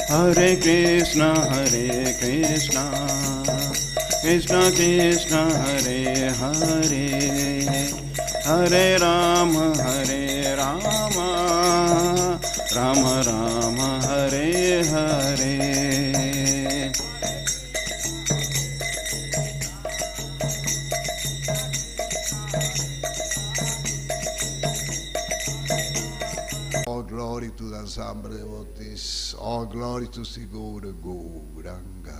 Hare Krishna, Krishna Krishna, Hare Hare, Hare Rama, Rama Rama, Hare Hare. All glory to the ensemble devotees, all glory to Sri Gauranga.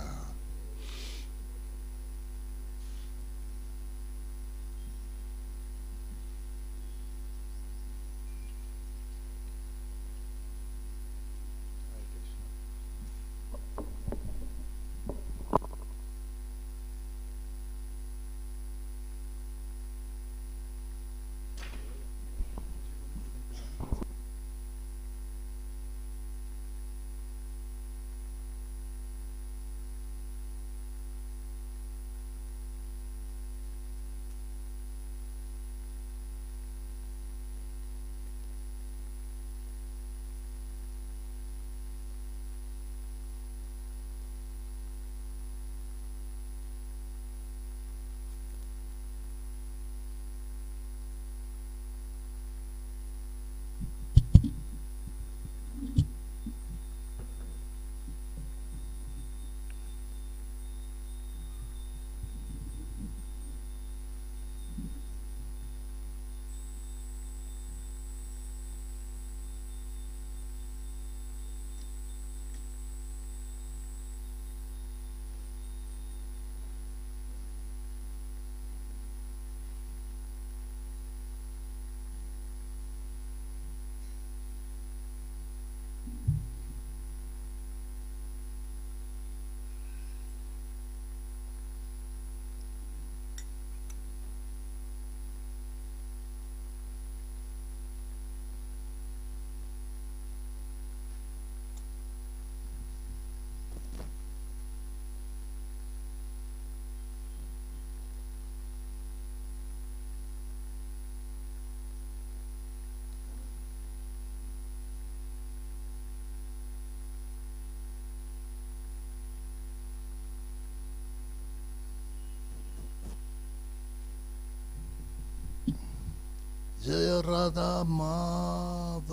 Jaya Radha Madhava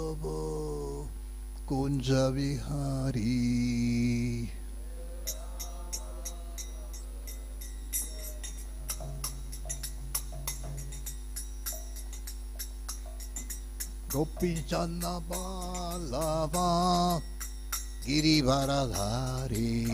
Kunja Vihari. Gopi Channa Balava Girivaradhari.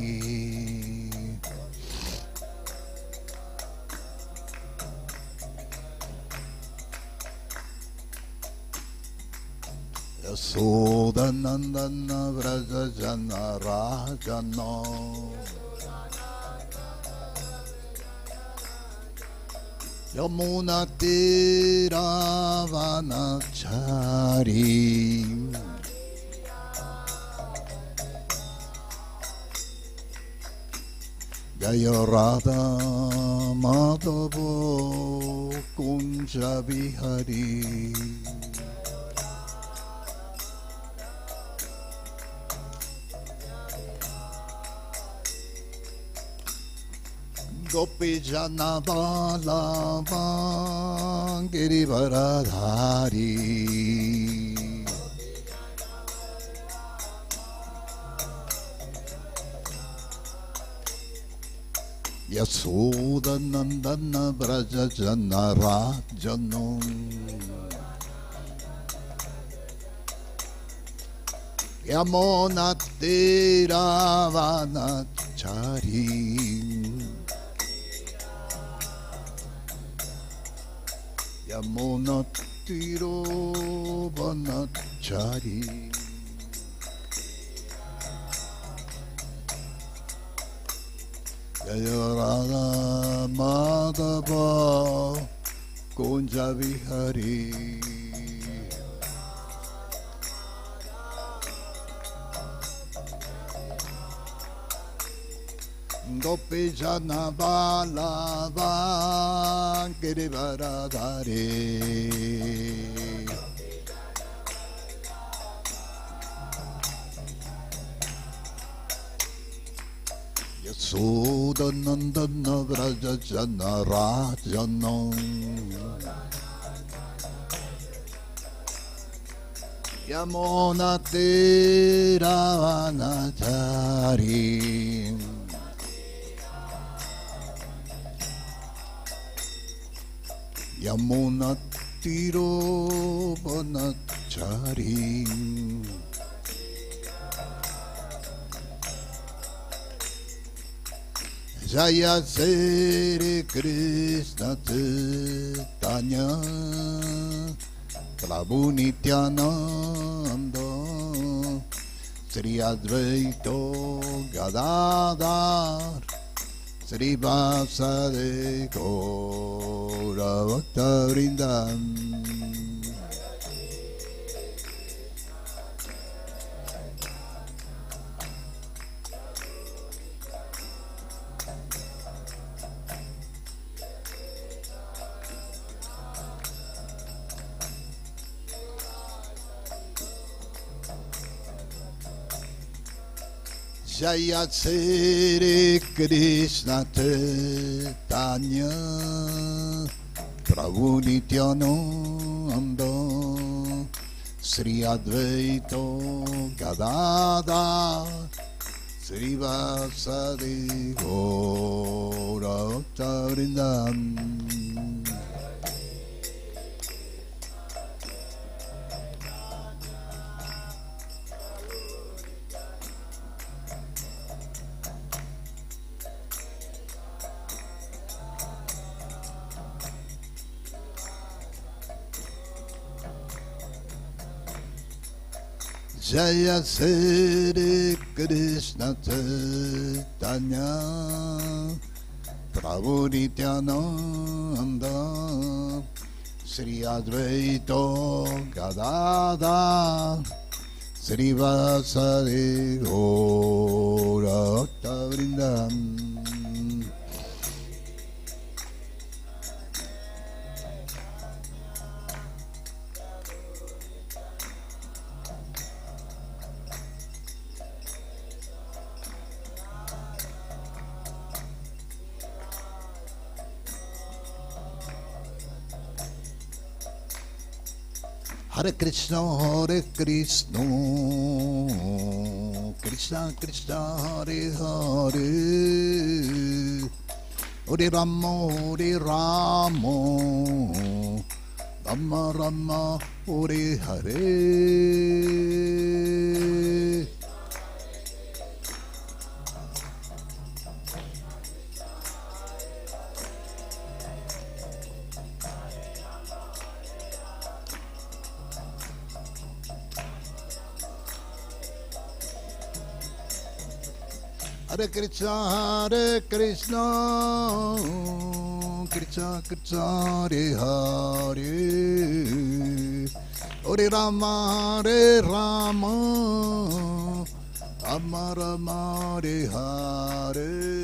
Yasoda Nandana Vraja Jana Rajana. Yamuna Tiravanachari. Jaya Radha Madhava Kunja Vihari. Gopi Jana Balava Girivaradhari. Yasoda Nandana Vraja Jana Rajano. Yamuna Tiravanachari. Yamuna Tiravanachari. Jaya Radha Madhava Kunja Vihari. Gopi Jana Balava Girivaradhari Yasoda Nandana Vraja Jana Rajana Yamuna Tiravanachari Yamuna Tirovanachari Jaya Sri Krishna Chaitanya Prabhu Nityananda Sri Advaito Gadadhar Sri Vasade Gaura Bhakta Vrindan Jaya Sri Krishna Chaitanya Prabhu Nityananda Sri Advaito Gadadhar Sri Vasadi Gaura Bhakta Vrindan Jaya Sri Krishna Chaitanya Prabhu Nityananda Sri Advaito Gadadhar Sri Vasari Gaura Bhakta Vrindan Hare Krishna, Krishna Krishna, Hare Hare, Hare Rama, Rama Rama, Hare Hare. Hare Krishna, Krishna Krishna, Hare Hare, Hare Rama, Rama Rama, Hare Hare.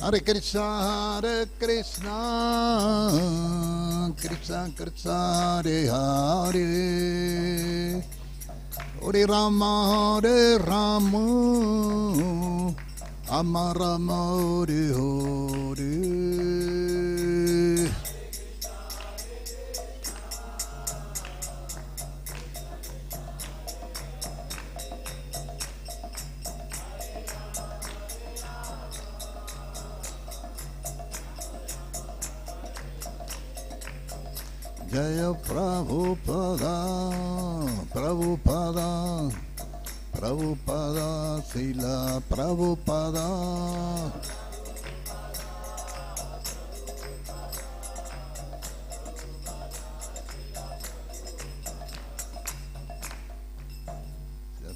Hare Krishna, Krishna Krishna, Hare Hare, Hare Rama, Rama Rama, Hare Hare. Jaya Prabhupada, Prabhupada, Prabhupada, Srila Prabhupada.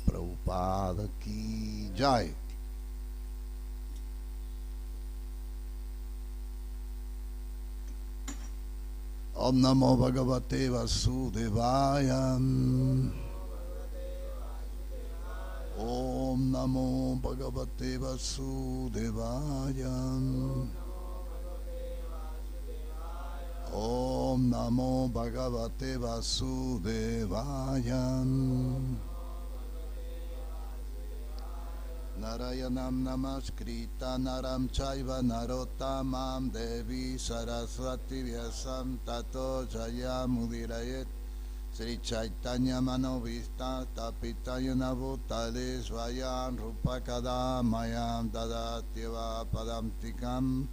Prabhupada. Prabhupada ki jai. Om Namo Bhagavate Vasudevaya. Om Namo Bhagavate Vasudevaya. Om Namo Bhagavate Vasudevaya. Narayanam Namaskrita Naram Chaiva Narottamam Devi Saraswati Vyasam Tato Jayamudhirayet Sri Chaitanya-Manovishta Tapitayana Bhutale Svayam Rupa Kadamayam Dadatyeva Padamtikam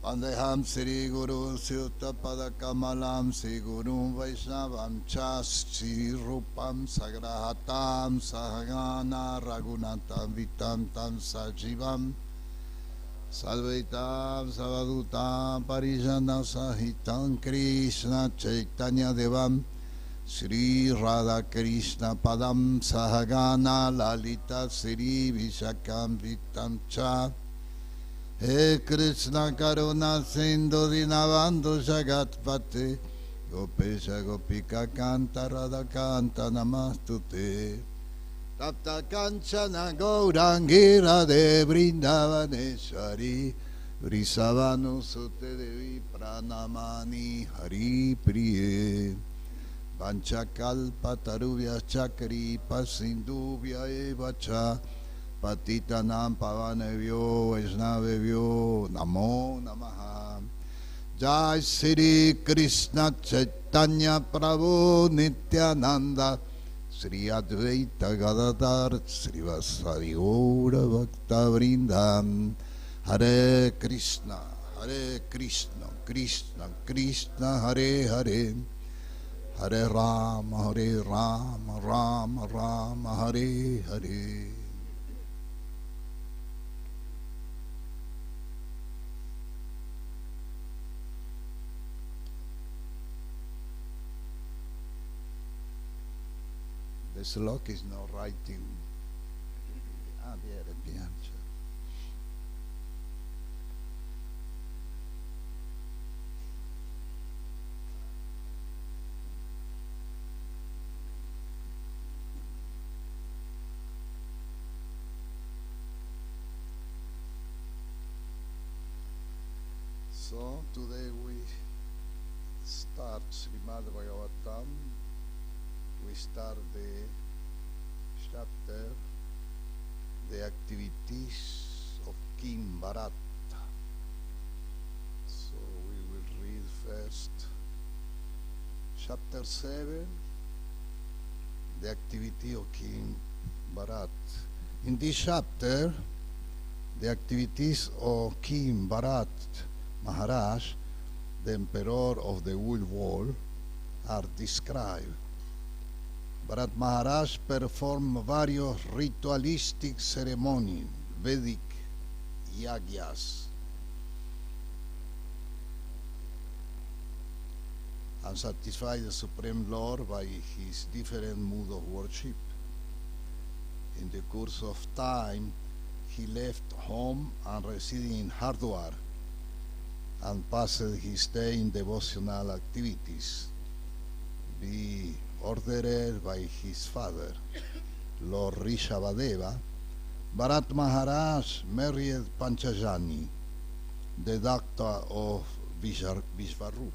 Vandeham Sri Guru Sutta Padakamalam Sri Guru Vaishnavam Cha Sri Rupam Sagrahatam Sahagana Raghunatam Vitam Tam Sajivam Salvetam Savadutam Parijana Sahitam Krishna Chaitanya Devam Sri Radha Krishna Padam Sahagana Lalita Sri Vishakam Vitam Cha He Krishna Karuna Sindhu Dinavandhu Jagatpate Gopesha Gopika Kanta Radha Kanta Namastute Tapta Kanchana Gaurangira de Vrindavaneshwari Vrisavanu Sute Devi Pranamani Hari Priye Vanchakalpa Taruvya Chakri Pasinduvya Evacha Patitanam Pavanevyo Vaishnavevyo Namo Namaha Jai Sri Krishna Chaitanya Prabhu Nityananda Sri Advaita Gadadhar Sri Vasari Gaura Bhakta Vrindam Hare Krishna Krishna Krishna Hare Hare Hare Rama Rama Rama Hare Hare. The slok is not writing. There at the answer. So today we start Srimad Bhagavatam. We start the chapter, the activities of King Bharat. So we will read first chapter 7, the activity of King Bharat. In this chapter, the activities of King Bharat Maharaj, the emperor of the whole world, are described. Bharat Maharaj performed various ritualistic ceremonies, Vedic yagyas, and satisfied the Supreme Lord by his different mood of worship. In the course of time, he left home and resided in Hardwar and passed his day in devotional activities. Be ordered by his father, Lord Rishabhadeva, Bharat Maharaj married Panchajani, the doctor of Vishvarupa.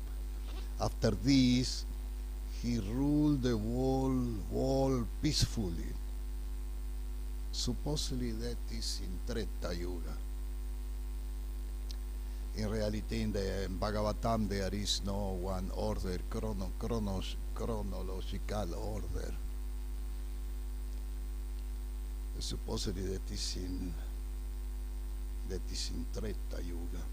After this, he ruled the world peacefully. Supposedly that is in Treta Yuga. In reality, in the Bhagavatam, there is no one order, chronological order. Supposedly that is in Treta Yuga.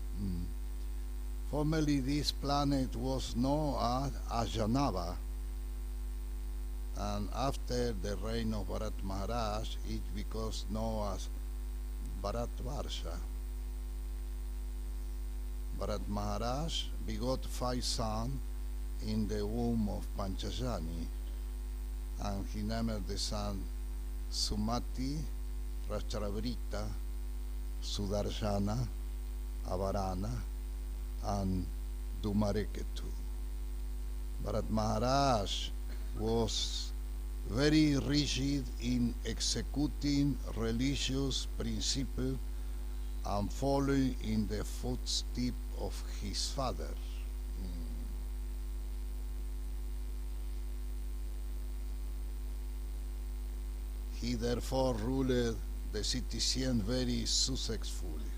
Formerly, this planet was known as Ajanava, and after the reign of Bharat Maharaj, it becomes known as Bharatvarsha. Bharat Maharaj begot 5 sons in the womb of Panchajani, and he named the son Sumati, Rashtravrita, Sudarshana, Avarana, and Dhumareketu. Bharat Maharaj was very rigid in executing religious principles and following in the footsteps of his father. He therefore ruled the citizen very successfully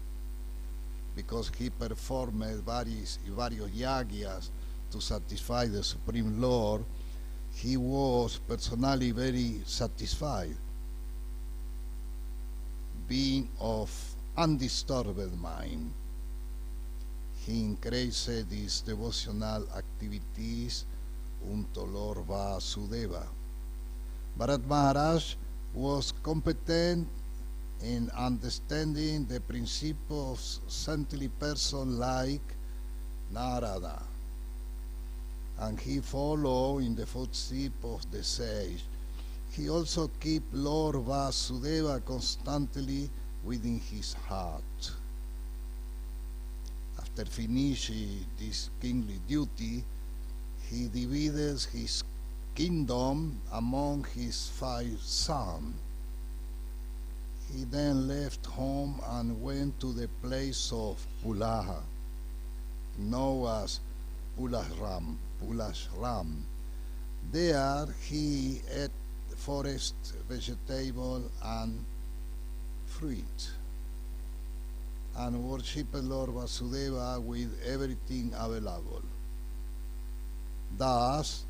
because he performed various yagyas to satisfy the Supreme Lord. He was personally very satisfied, being of undisturbed mind. He increased his devotional activities unto Lord Vasudeva. Bharat Maharaj was competent in understanding the principle of saintly person like Narada, and he followed in the footsteps of the sage. He also kept Lord Vasudeva constantly within his heart. After finishing this kingly duty, he divided his kingdom among his 5 sons. He then left home and went to the place of Pulaha, known as Pulashram. There he ate forest, vegetable, and fruit, and worshipped Lord Vasudeva with everything available. Thus,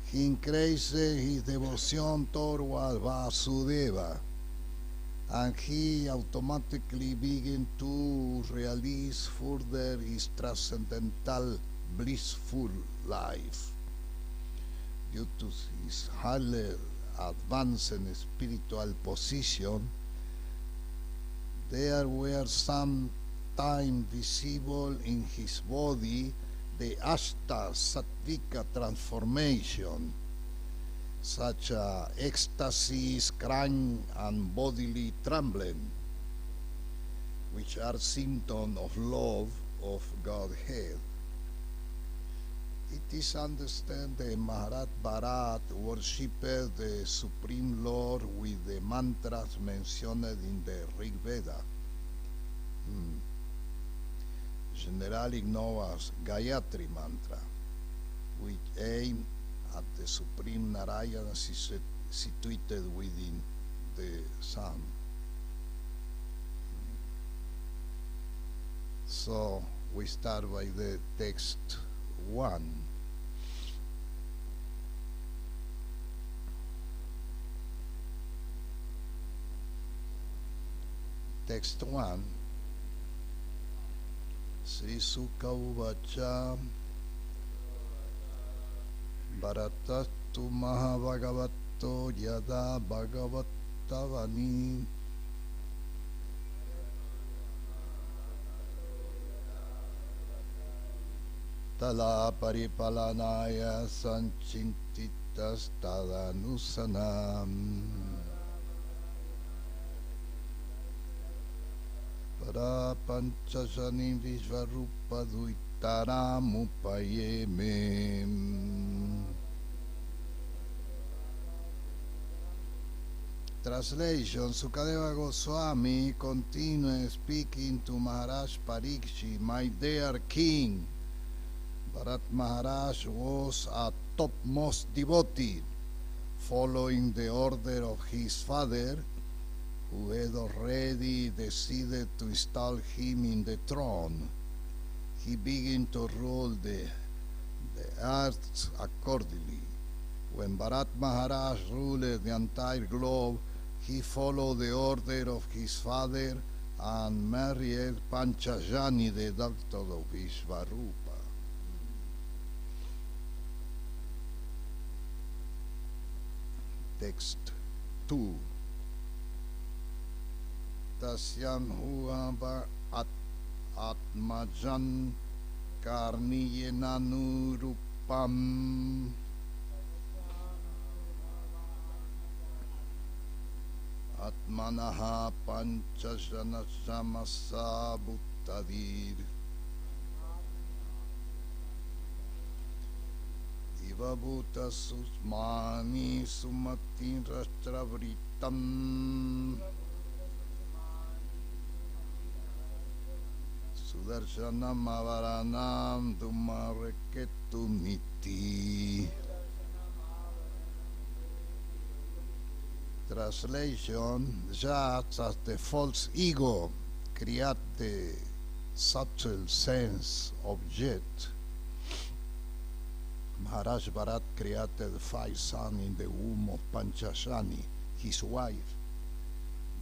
he increased his devotion toward Vasudeva, and he automatically began to realize further his transcendental blissful life. Due to his highly advanced spiritual position, there were sometimes visible in his body the Ashta Sattvika transformation, such as ecstasies, crying, and bodily trembling, which are symptoms of love of Godhead. It is understood that Maharaj Bharat worshipped the Supreme Lord with the mantras mentioned in the Rig Veda, generally known as Gayatri mantra, which aim at the Supreme Narayana situated within the sun. So we start by the text 1. Text 1. Sri Sukha Uvacha Bharatastu Mahabhagavato Yada Bhagavatavani Tala Paripalanaya Sancintitas Tadanusanam Para Panchasani Vishvarupa Duitaram Upayeme. Translation. Sukadeva Goswami continued speaking to Maharaj Parikshit, my dear king. Bharat Maharaj was a topmost devotee, following the order of his father, who had already decided to install him in the throne. He began to rule the earth accordingly. When Bharat Maharaj ruled the entire globe, he followed the order of his father and married Panchajani, the daughter of Vishvarupa. Text 2. Tasyam huva atmajan karniyenanurupam Atmanaha panchajana samasa buttadir Iva bhuta susmani sumatin rastravritam Sudarshanam avaranam dumareketu niti. Translation: just as the false ego creates the subtle sense object, Maharaj Bharat created 5 sons in the womb of Panchashani, his wife.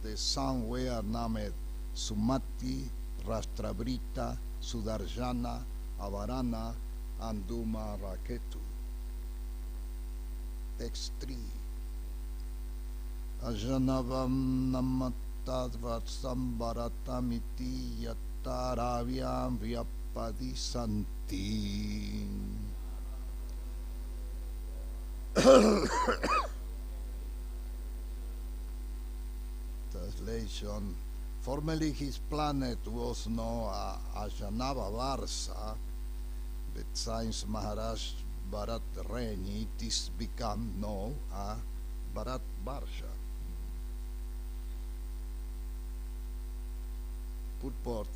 The sons were named Sumati, Rashtrabrita, Sudarshana, Avarana, and Duma Raketu. Text 3. Ajanavam namatadvatsam bharatamiti yattaravyam vyapadisanti. Translation: formerly his planet was known as Ajanava Varsa, but since Maharaj Bharat reigned, it is become known as Bharat Varsha. Purport: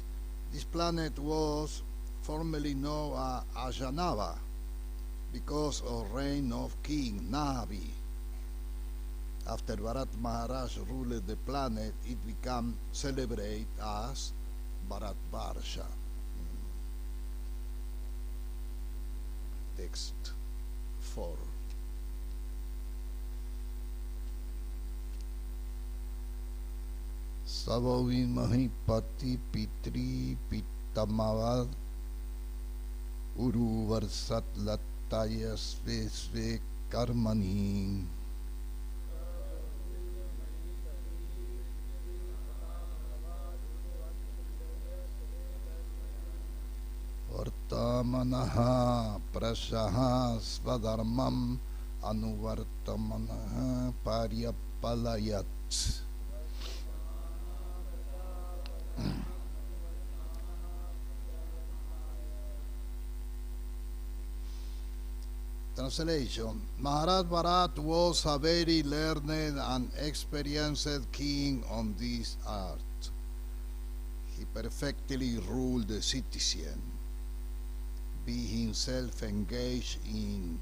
this planet was formerly known as Ajanava because of reign of King Navi. After Bharat Maharaj ruled the planet, it became celebrated as Bharat Varsha. Text 4. Savovin Mahipati Pitri Pitamavad Uru Varsat Lataya Sve Sve Karmani. Vartamanaha Prasaha Svadharmam Anuvartamanaha Paryapalayat. Translation: Maharaj Bharat was a very learned and experienced king on this earth. He perfectly ruled the citizen, being himself engaged in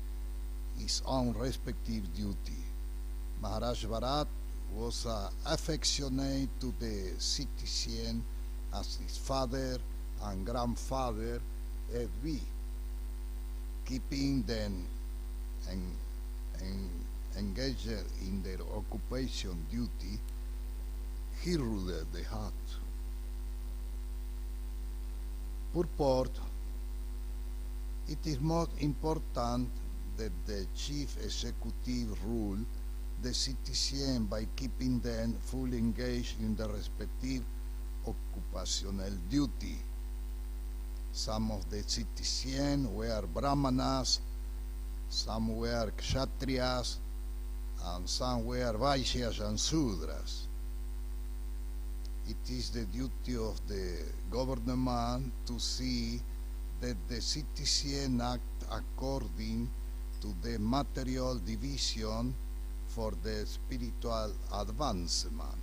his own respective duty. Maharaj Bharat was affectionate to the citizen as his father and grandfather had been, keeping them engaged in their occupation duty. He ruled the heart. Purport: it is most important that the chief executive rule the citizen by keeping them fully engaged in their respective occupational duty. Some of the citizens were Brahmanas, some were Kshatriyas, and some were Vaishyas and Sudras. It is the duty of the government to see that the citizens act according to the material division for the spiritual advancement.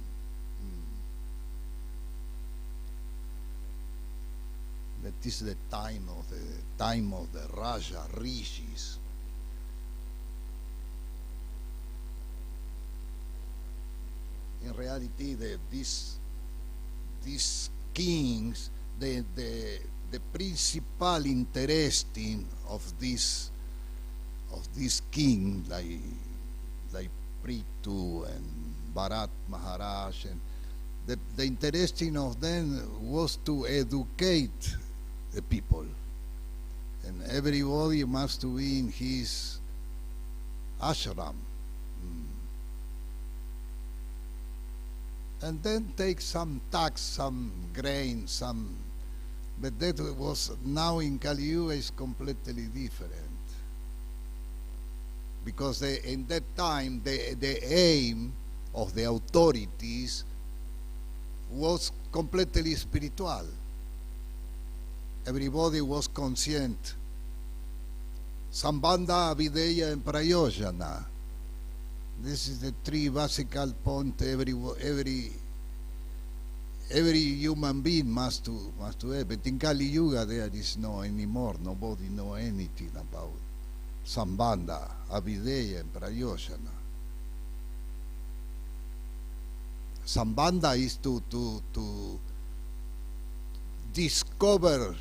That is the time of the Raja Rishis. In reality, these kings, the principal interesting of this king, like Prithu and Bharat Maharaj, and the interesting of them was to educate the people, and everybody must be in his ashram, and then take some tax, some grain, but that was now in Kali Yuga is completely different, because in that time the aim of the authorities was completely spiritual. Everybody was conscient. Sambandha, Avideya, and Prayojana. This is the three basic points every human being must have. But in Kali Yuga there is no anymore. Nobody know anything about Sambandha, Avideya, and Prayojana. Sambandha is to discover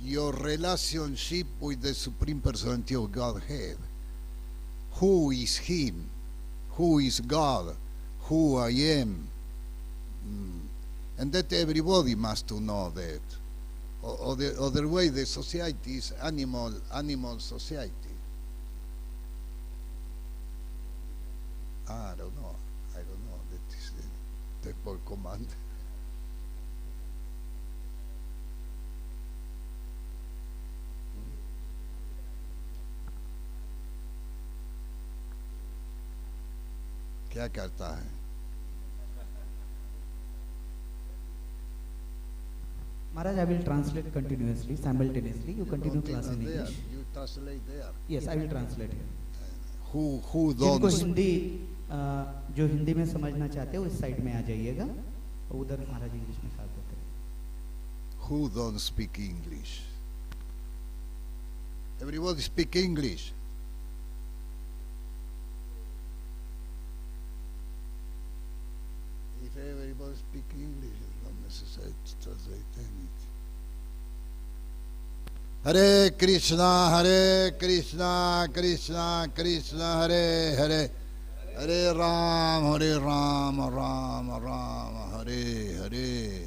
your relationship with the Supreme Personality of Godhead. Who is Him? Who is God? Who I am? And that everybody must to know that. Otherwise the society is animal society. I don't know. That is the temple command. क्या करता है? Maharaj, I will translate continuously, simultaneously. You continue class in there. English. You translate there. Yes, I will translate here. Who जिनको don't Hindi जो हिंदी में समझना चाहते हो इस साइड में आ जाइएगा और उधर महाराज इंग्लिश में कर देते हैं. who don't speak English? Everybody speak English. If everybody speak English, it's not necessary to translate anything. Hare Krishna, Krishna Krishna, Hare Hare, Hare Ram, Ram Ram, Hare Hare.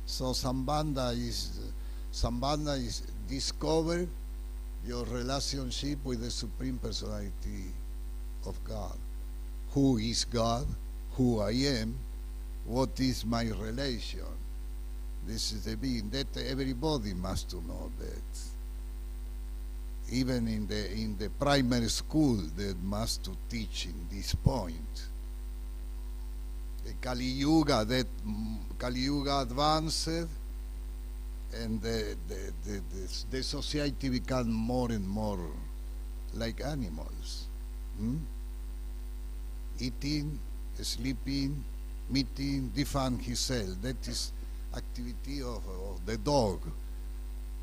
So Sambandha is discover your relationship with the Supreme Personality of God. Who is God? Who I am? What is my relation? This is the being that everybody must to know that. Even in the primary school, they must to teach in this point. The Kali Yuga advanced, and the society become more and more like animals. Eating, sleeping, meeting, defend himself. That is activity of the dog,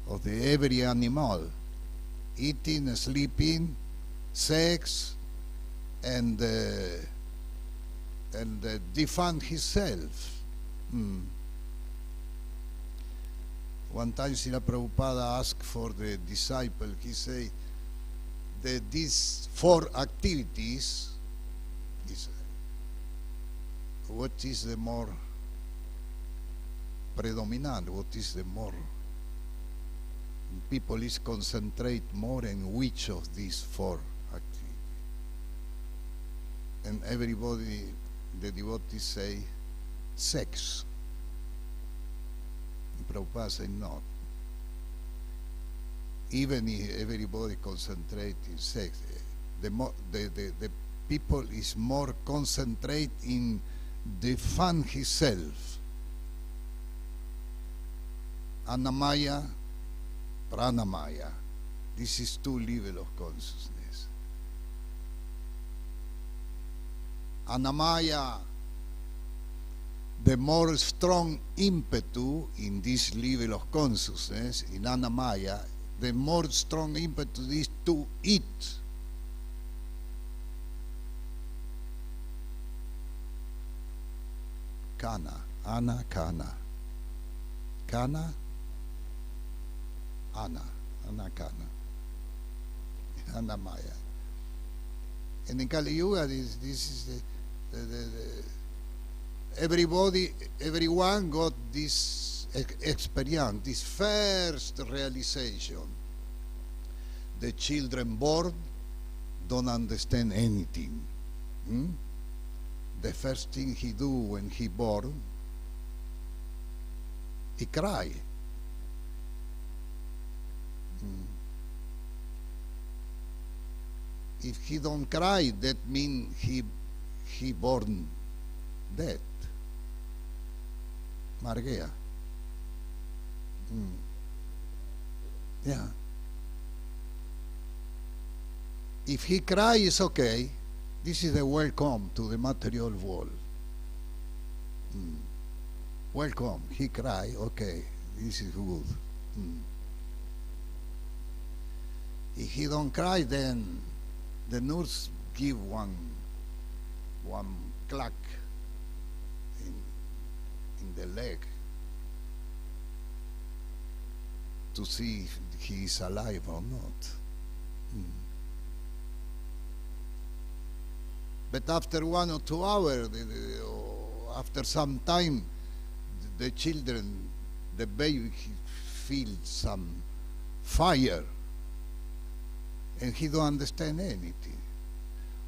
of the every animal. Eating, sleeping, sex, and defend himself. One time Srila Prabhupada asked for the disciple, he said that these 4 activities is what is the more predominant, what is the more people is concentrate more in which of these 4 activities. And everybody, the devotees say sex. And Prabhupada said no. Even if everybody concentrate in sex, the people is more concentrate in defend himself. Annamaya, Pranamaya. This is 2 levels of consciousness. Annamaya, the more strong impetus in this level of consciousness, in Annamaya, the more strong impetus is to eat. Kana, Ana, Kana. Kana, Ana, Kana. Annamaya. And in Kali Yuga, this is everyone got this experience, this first realization. The children born don't understand anything. The first thing he do when he born, he cry. If he don't cry, that means he born dead. Margea. Yeah. If he cry, it's okay. This is a welcome to the material world. Welcome. He cry, okay. This is good. If he don't cry, then the nurse give one clack in the leg to see if he is alive or not. But after 1 or 2 hours, after some time, the children, the baby feels some fire, and he don't understand anything.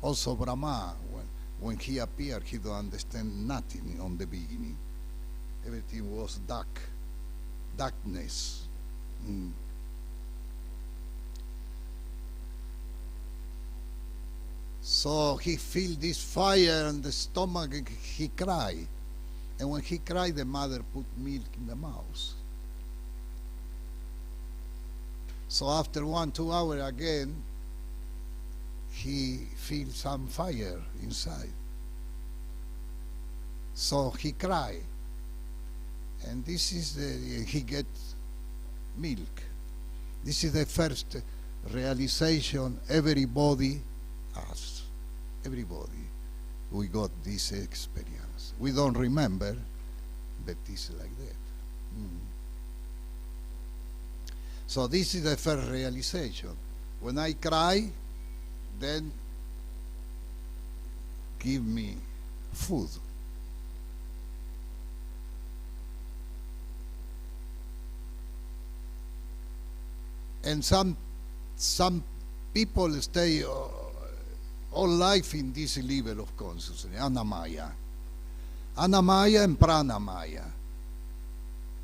Also Brahma, when he appeared, he don't understand nothing on the beginning. Everything was darkness. So he feel this fire in the stomach, and he cry. And when he cried, the mother put milk in the mouth. So after 1-2 hours again, he feels some fire inside. So he cry. And this is he get milk. This is the first realization everybody has. Everybody, we got this experience. We don't remember, but it's like that. So this is the first realization. When I cry, then give me food. And some people stay all life in this level of consciousness, Annamaya. Annamaya and Pranamaya.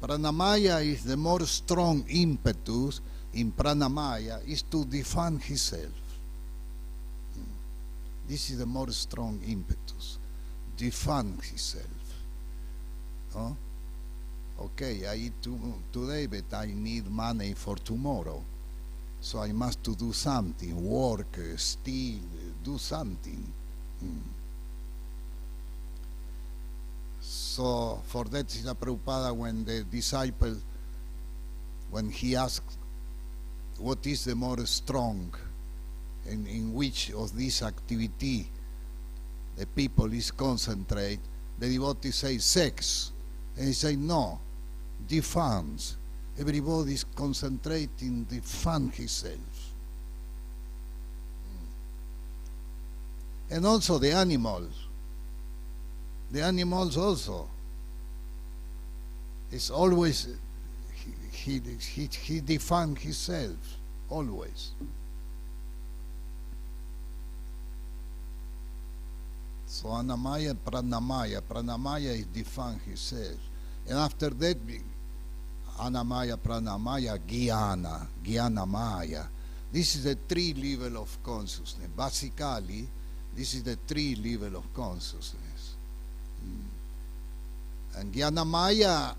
Pranamaya is the more strong impetus in Pranamaya is to define himself. This is the more strong impetus. Define himself. Oh? Okay, I eat today, but I need money for tomorrow. So I must to do something, work, steal, do something. So for that, Srila Prabhupada, when the disciple, when he asked, what is the more strong, and in which of this activity the people is concentrate, the devotee say sex. And he say no, defense. Everybody is concentrating to defend himself. And also the animals. The animals also. It's always, he defends himself, always. So Annamaya, Pranamaya. Pranamaya is defend himself. And after that, Annamaya, Pranamaya, Jnana, Jnanamaya. This is the 3 level of consciousness. Basically, this is the 3 level of consciousness. And Jnanamaya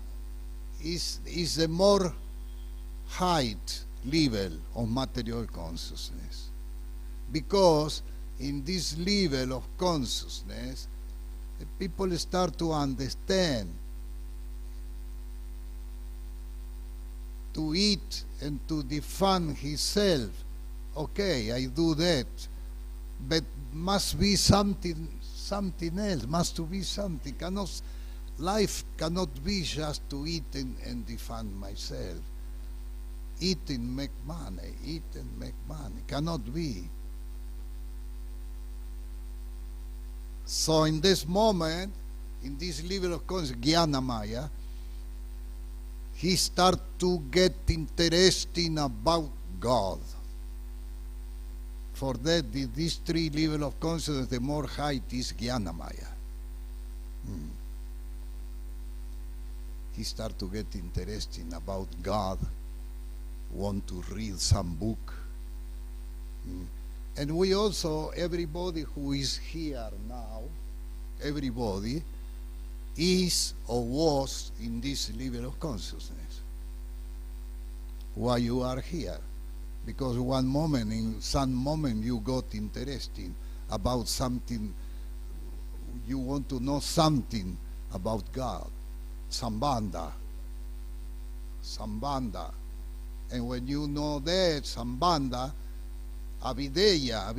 is the more height level of material consciousness. Because in this level of consciousness, the people start to understand, to eat and to defend himself. Okay, I do that, but must be something else, must to be something. Life cannot be just to eat and defend myself. Eat and make money, eat and make money. Cannot be. So in this moment, in this level of consciousness, Jnanamaya, he start to get interesting about God. For that, these 3 levels of consciousness, the more height is Jnanamaya. He start to get interesting about God, want to read some book. And we also, everybody who is here now, everybody is or was in this level of consciousness. Why you are here? Because one moment, in some moment, you got interested about something, you want to know something about God, Sambandha. And when you know that, Sambandha, Avideya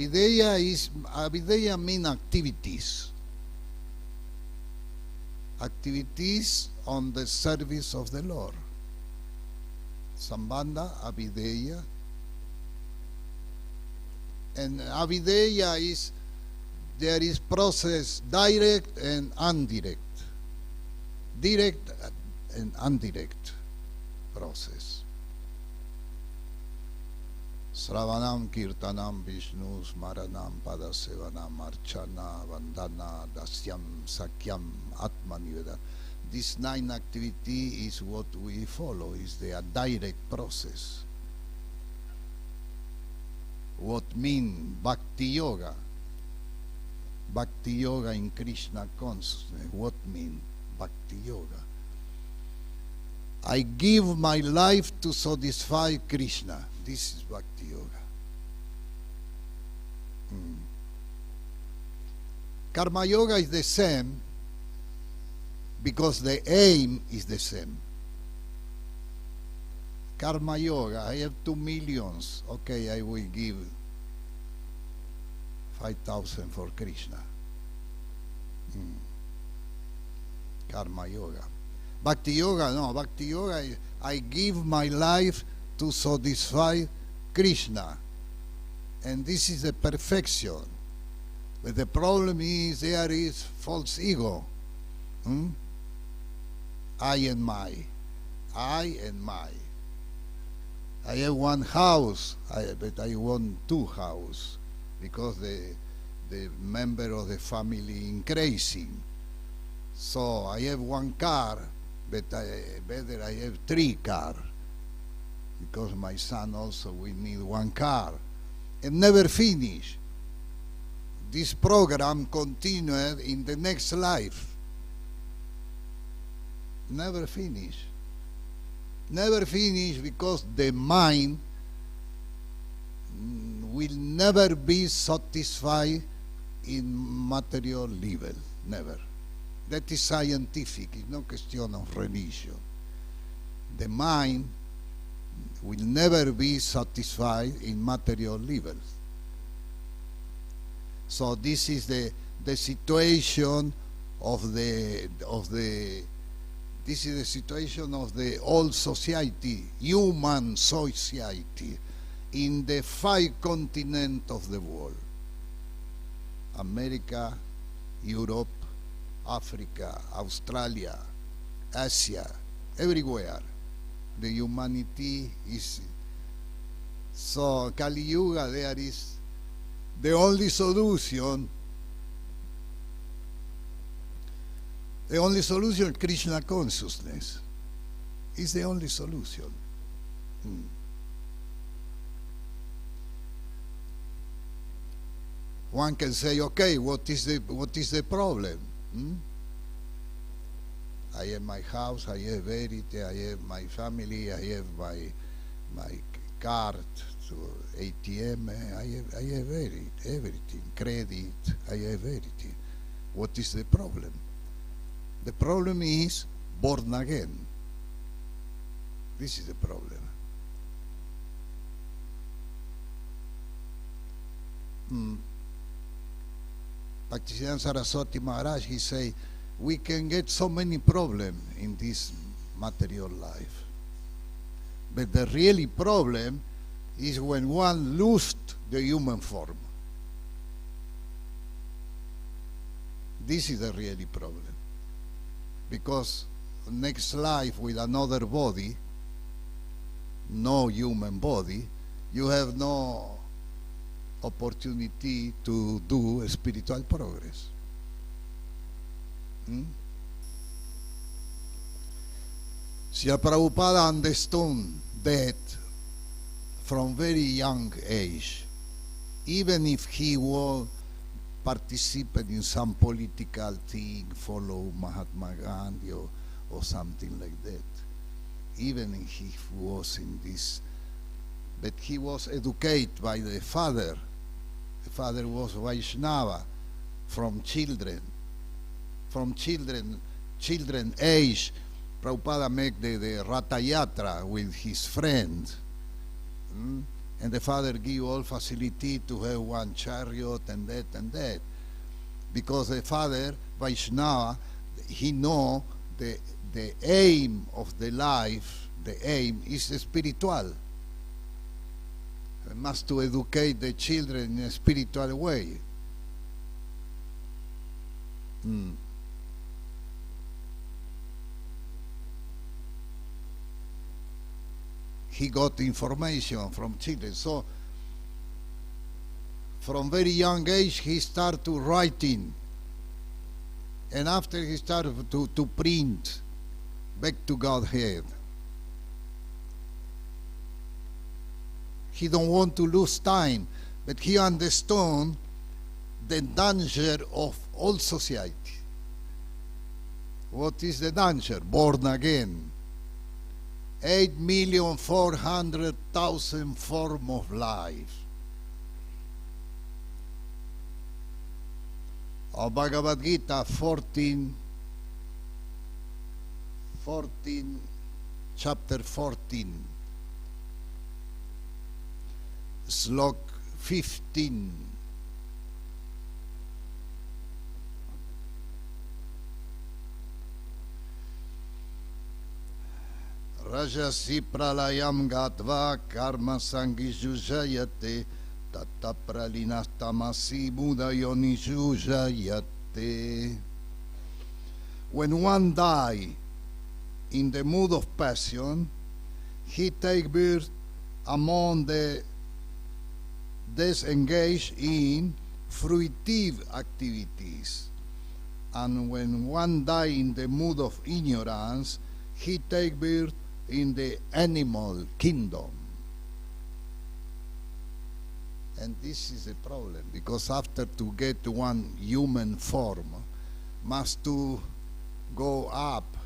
means activities. Activities on the service of the Lord. Sambandha, Avideya. And Avideya is, there is process direct and indirect. Direct and indirect process. Sravanam Kirtanam Vishnu Smaranam Padasevanam Archana Vandana Dasyam Sakyam Atmaniveda. This 9 activity is what we follow, is the direct process. What mean bhakti-yoga? Bhakti-yoga in Krishna Consciousness. What mean bhakti-yoga? I give my life to satisfy Krishna. This is bhakti-yoga. Karma yoga is the same because the aim is the same. Karma yoga, I have 2 millions. Okay, I will give 5,000 for Krishna. Karma yoga. Bhakti yoga, no. Bhakti yoga, I give my life to satisfy Krishna. And this is the perfection. But the problem is there is false ego. I and my. I and my. I have 1 house, but I want 2 houses because the member of the family increasing. So I have 1 car, but better I have 3 cars because my son also will need 1 car. And never finish. This program continued in the next life. Never finish. Never finish because the mind will never be satisfied in material level. Never. That is scientific. It's no question of religion. The mind will never be satisfied in material levels. So this is the situation of the this is the situation of the old society, human society, in the 5 continents of the world. America, Europe, Africa, Australia, Asia, everywhere. The humanity is. So Kali Yuga, there is the only solution. The only solution, Krishna Consciousness, is the only solution. One can say, okay, what is the problem? I have my house, I have everything, I have my family, I have my card to ATM, I have everything, credit, I have everything. What is the problem? The problem is born again. This is the problem. Bhaktisiddhanta Saraswati Maharaj, he say, we can get so many problems in this material life. But the really problem is when one loses the human form. This is the really problem. Because next life with another body, no human body, you have no opportunity to do spiritual progress. Srila Prabhupada understood that from very young age, even if he will participate in some political thing, follow Mahatma Gandhi or something like that, even if he was in this, but he was educated by the father. The father was Vaishnava from children age. Prabhupada make the Ratha Yatra with his friend. And the father give all facility to have one chariot and that. Because the father, Vaishnava, he know the aim of the life, the aim is spiritual. He must to educate the children in a spiritual way. He got information from children. So from very young age he started to writing. And after he started to print back to Godhead. He don't want to lose time, but he understood the danger of all society. What is the danger? Born again. 8,400,000 form of life. Of Bhagavad-gita 14, chapter 14, slok 15. Rajasi pralayam gatva karma sangijujayate tata pralinastamasi mudayonijujayate. When one die in the mood of passion, he take birth among the disengaged in fruitive activities. And when one die in the mood of ignorance, he take birth in the animal kingdom. And this is a problem, because after to get one human form, must to go up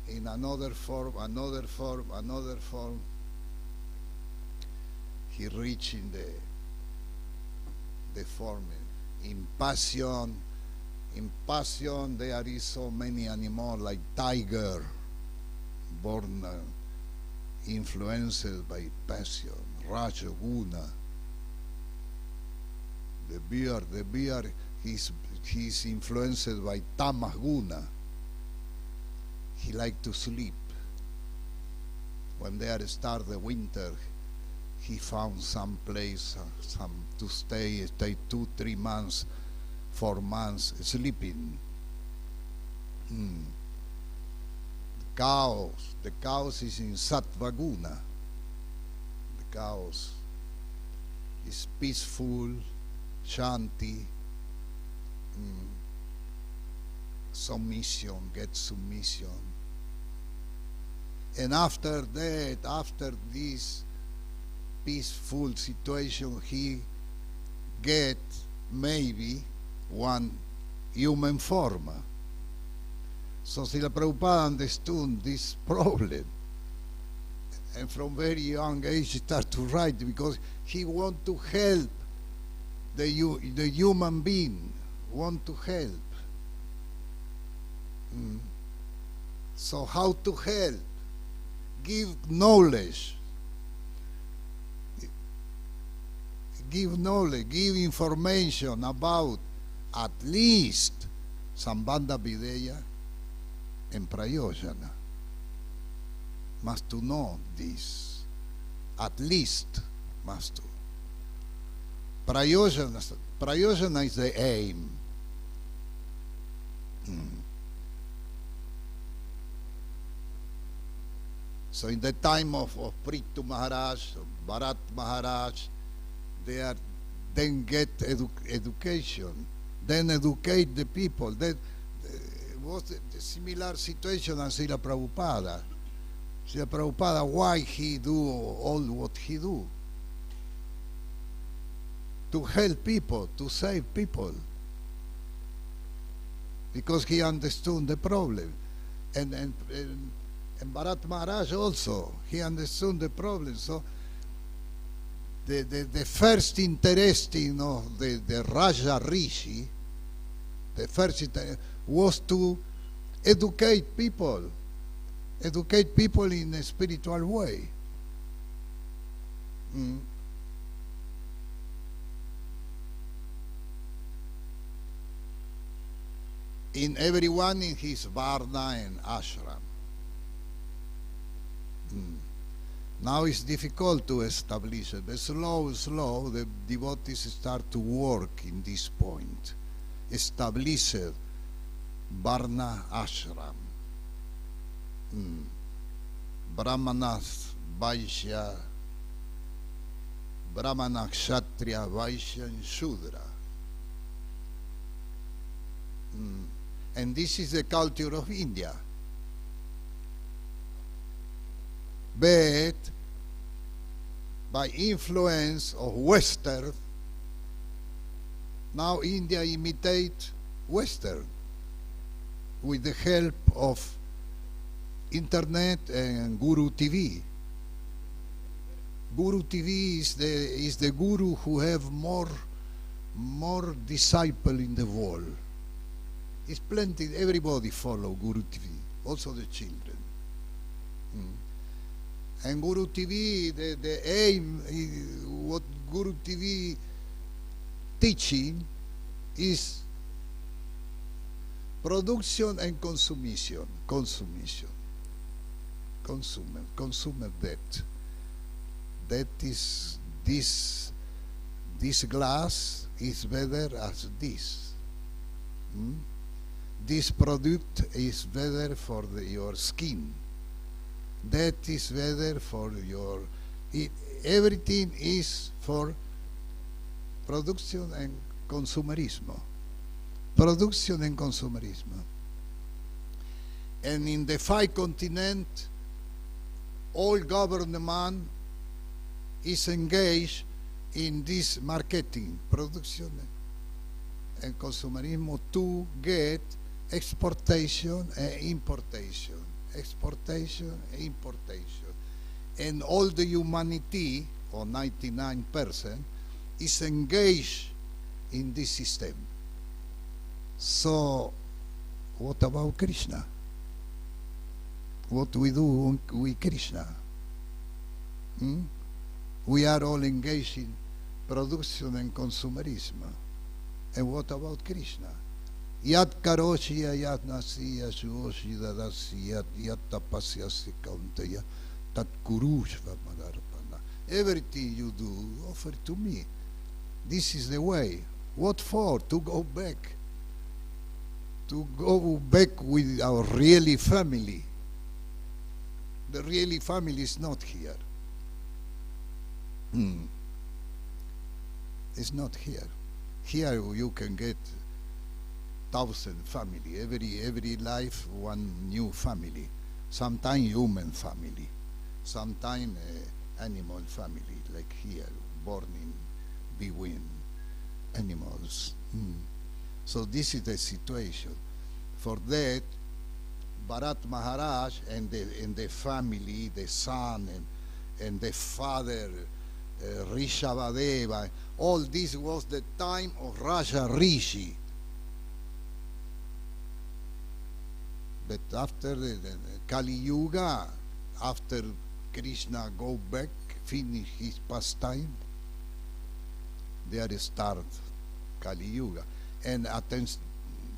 in another form, another form, another form. He reaching the form. In passion there is so many animals like tiger, born influenced by passion, Rajaguna. The bear, he's influenced by Tamasguna. He like to sleep. When there start the winter, he found some place to stay 2-3 months, 4 months sleeping. The cows is in Sattvaguna. The cows is peaceful, shanti, submission, get submission. And after that, after this peaceful situation, he get maybe one human form. So Srila Prabhupada understood this problem, and from very young age he started to write, because he want to help the human being, want to help. So how to help? Give knowledge. Give information about at least Sambandha Videya and Prayojana. Must to know this. At least must to. Prayojana is the aim. So in the time of Prithu Maharaj, Bharat Maharaj, they are then get education, then educate the people. That was the similar situation as Srila Prabhupada. Srila Prabhupada, why he do all what he do? to help people, to save people, because he understood the problem. And Bharat Maharaj also, he understood the problem. So the first interesting of the Raja Rishi, the first was to educate people in a spiritual way. In everyone in his Varna and Ashram. Now it's difficult to establish it, but slow, the devotees start to work in this point. Establish it, Varna Ashram. Brahmanas, Vaishya, Brahmana, Kshatriya, Vaishya, and Shudra. And this is the culture of India. But by influence of Western, now India imitates Western with the help of internet and Guru TV. Guru TV is the guru who have more disciple in the world. It's plenty. Everybody follow Guru TV, also the children. And Guru TV, the aim, what Guru TV teaching is production and consummation. Consumer debt. That is this glass is better as this. This product is better for your skin. That is better for your... everything is for production and consumerismo. Production and consumerismo. And in the 5 continents, all government is engaged in this marketing, production and consumerismo to get exportation and importation. Exportation and importation. And all the humanity, or 99%, is engaged in this system. So, what about Krishna? What we do with Krishna? We are all engaged in production and consumerism. And what about Krishna? Yat karoshi yat nasiya shuoshi dadasi yat tapasyasi kaunteya tat kurushva madarpana. Everything you do, offer to me. This is the way. What for? To go back. To go back with our really family. The really family is not here. It's not here. Here you can get 1,000 family. Every life, one new family. Sometimes human family. Sometimes animal family, like here, born in between animals. So this is the situation. For that, Bharat Maharaj and the family, the son and the father, Rishabhadeva, all this was the time of Raja Rishi. But after the Kali Yuga, after Krishna go back, finish his pastime, there start Kali Yuga. And at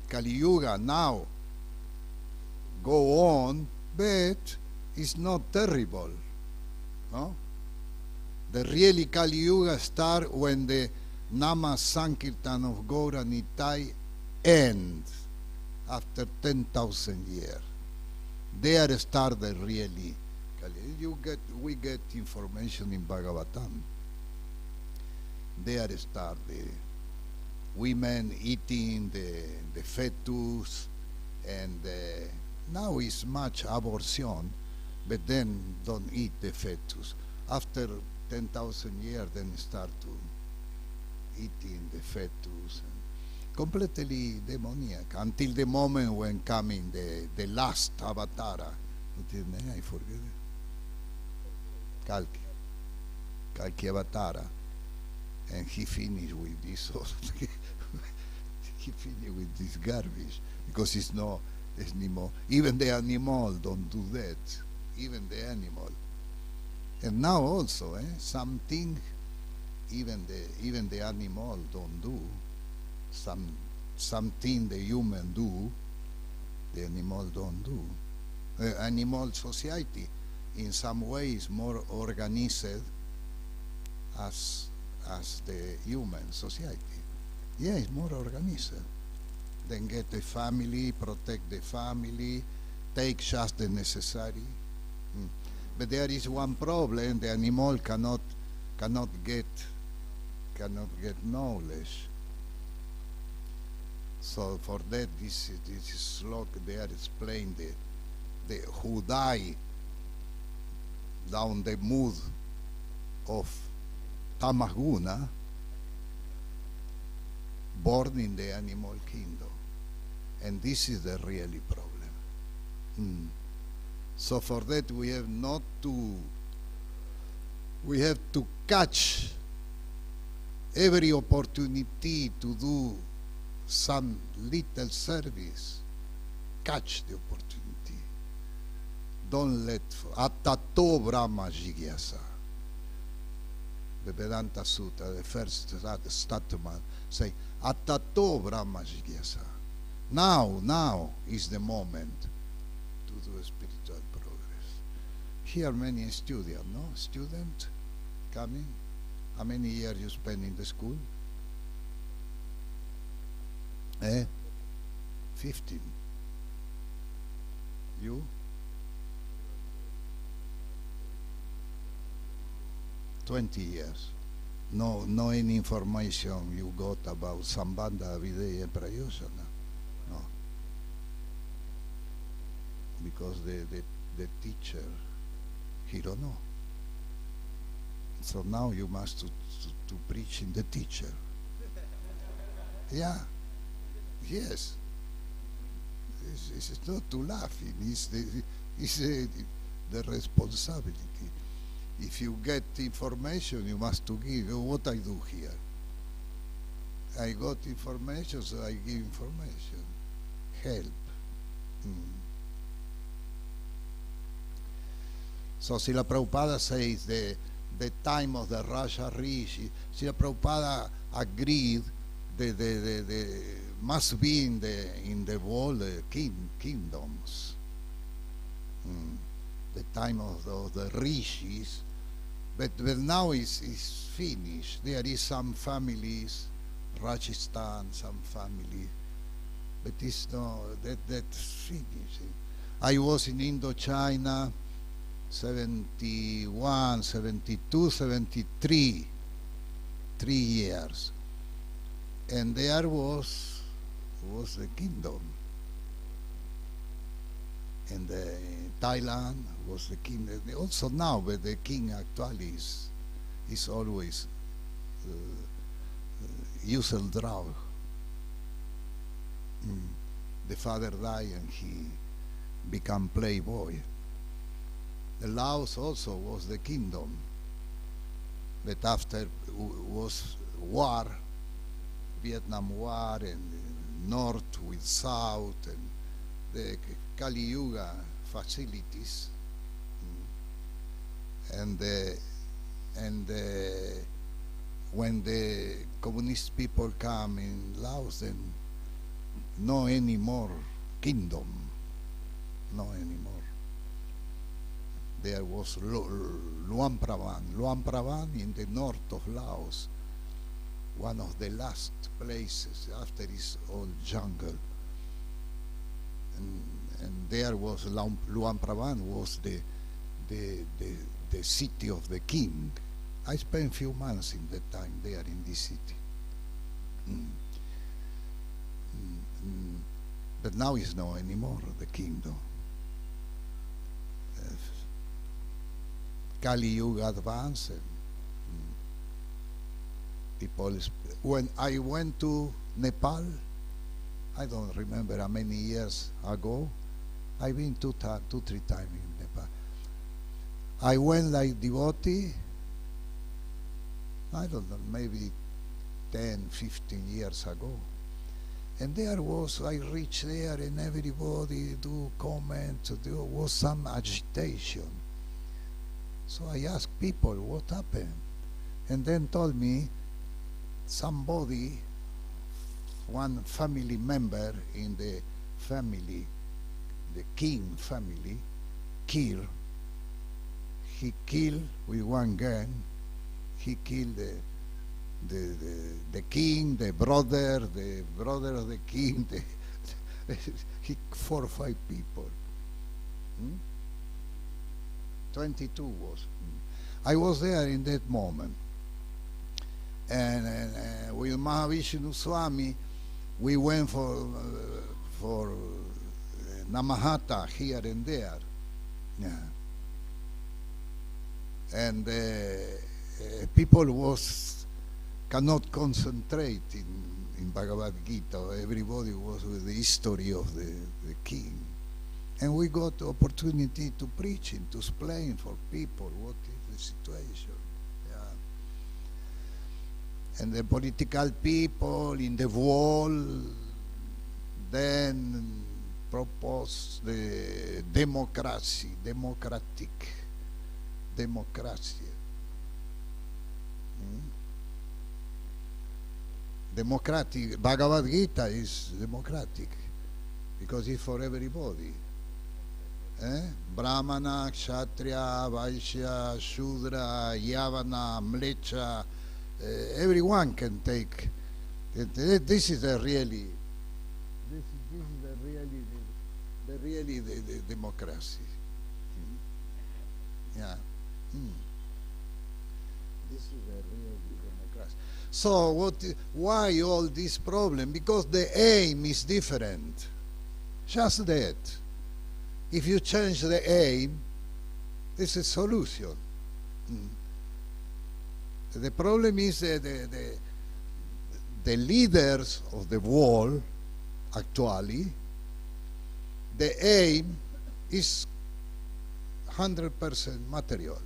Kali Yuga now go on, but it's not terrible. No? The really Kali Yuga start when the Nama Sankirtan of Gaur Nitai ends after 10,000 years. There start the really Kali. We get information in Bhagavatam. There start the women eating the fetus, and now is much abortion, but then don't eat the fetus. After 10,000 years, then start eating the fetus, and completely demoniac, until the moment when coming the last avatar. What's his name? I forget it. Kalki Avatara, and he finished with this. He finished with this garbage because it's no anymore. Even the animal don't do that. Even the animal. And now also, something even the animal don't do. Something the human do, the animal don't do. Animal society, in some ways, more organized as the human society. Yeah, it's more organized. Then get the family, protect the family, take just the necessary. But there is one problem: the animal cannot get knowledge. So for that, this slok there explain the who die down the mood of tamaguna, born in the animal kingdom, and this is the really problem. So for that we have to catch every opportunity to do some little service. Catch the opportunity. Don't let Atato Brahma Jigyasa. The Vedanta Sutta, the first statement, say Atato Brahma Jigyasa. Now is the moment to do spiritual progress. Here many students, no? Student coming. How many years you spend in the school? 15. You? 20 years. No any information you got about Sambandha, Videya, Prayosana. No. Because the teacher, he don't know. So now you must to preach in the teacher. Yeah. Yes. It's not to laugh. It's the responsibility. If you get information, you must to give. What I do here? I got information, so I give information. Help. So Srila Prabhupada says the time of the Raja Rishi. Srila Prabhupada agreed the must be in the world kingdoms. The time of the rishis, but now is finished. There is some families, Rajasthan, some family, but it's no that's finished. I was in Indochina, 71, 72, 73, 3 years, and there was the kingdom. And Thailand was the king. Also now, but the king actually is always Yusel Drau. The father died and he became playboy. The Laos also was the kingdom, but after was war, Vietnam War, and North with South, and the Kali Yuga facilities, and when the communist people come in Laos, then no any more kingdom, no anymore. There was Luang Prabang in the north of Laos, one of the last places after this old jungle. And there was Luang Prabang was the city of the king. I spent few months in that time there in this city. But now is no anymore the kingdom. Kali Yuga advanced, people. When I went to Nepal, I don't remember how many years ago, I've been two, 3 times in Nepal. I went like devotee, I don't know, maybe 10, 15 years ago. And I reached there and everybody do comment, there was some agitation. So I asked people, what happened? And then told me, somebody, one family member in the family, the king family, he killed with one gun, he killed the king, the brother of the king, he 4 or 5 people. 22 was. I was there in that moment. And with Mahavishnu Swami, we went for Namahata here and there. Yeah. And people cannot concentrate in Bhagavad-gita. Everybody was with the history of the king. And we got the opportunity to preach and to explain for people what is the situation. Yeah. And the political people in the world then propose the democracy. Democratic, Bhagavad-gita is democratic because it's for everybody. Brahmana, Kshatriya, Vaishya, Shudra, Yavana, Mlecha, everyone can take. This is the really the democracy. Yeah. This is the real democracy. So why all this problem? Because the aim is different. Just that. If you change the aim, it's a solution. The problem is the leaders of the world, actually, the aim is 100% material.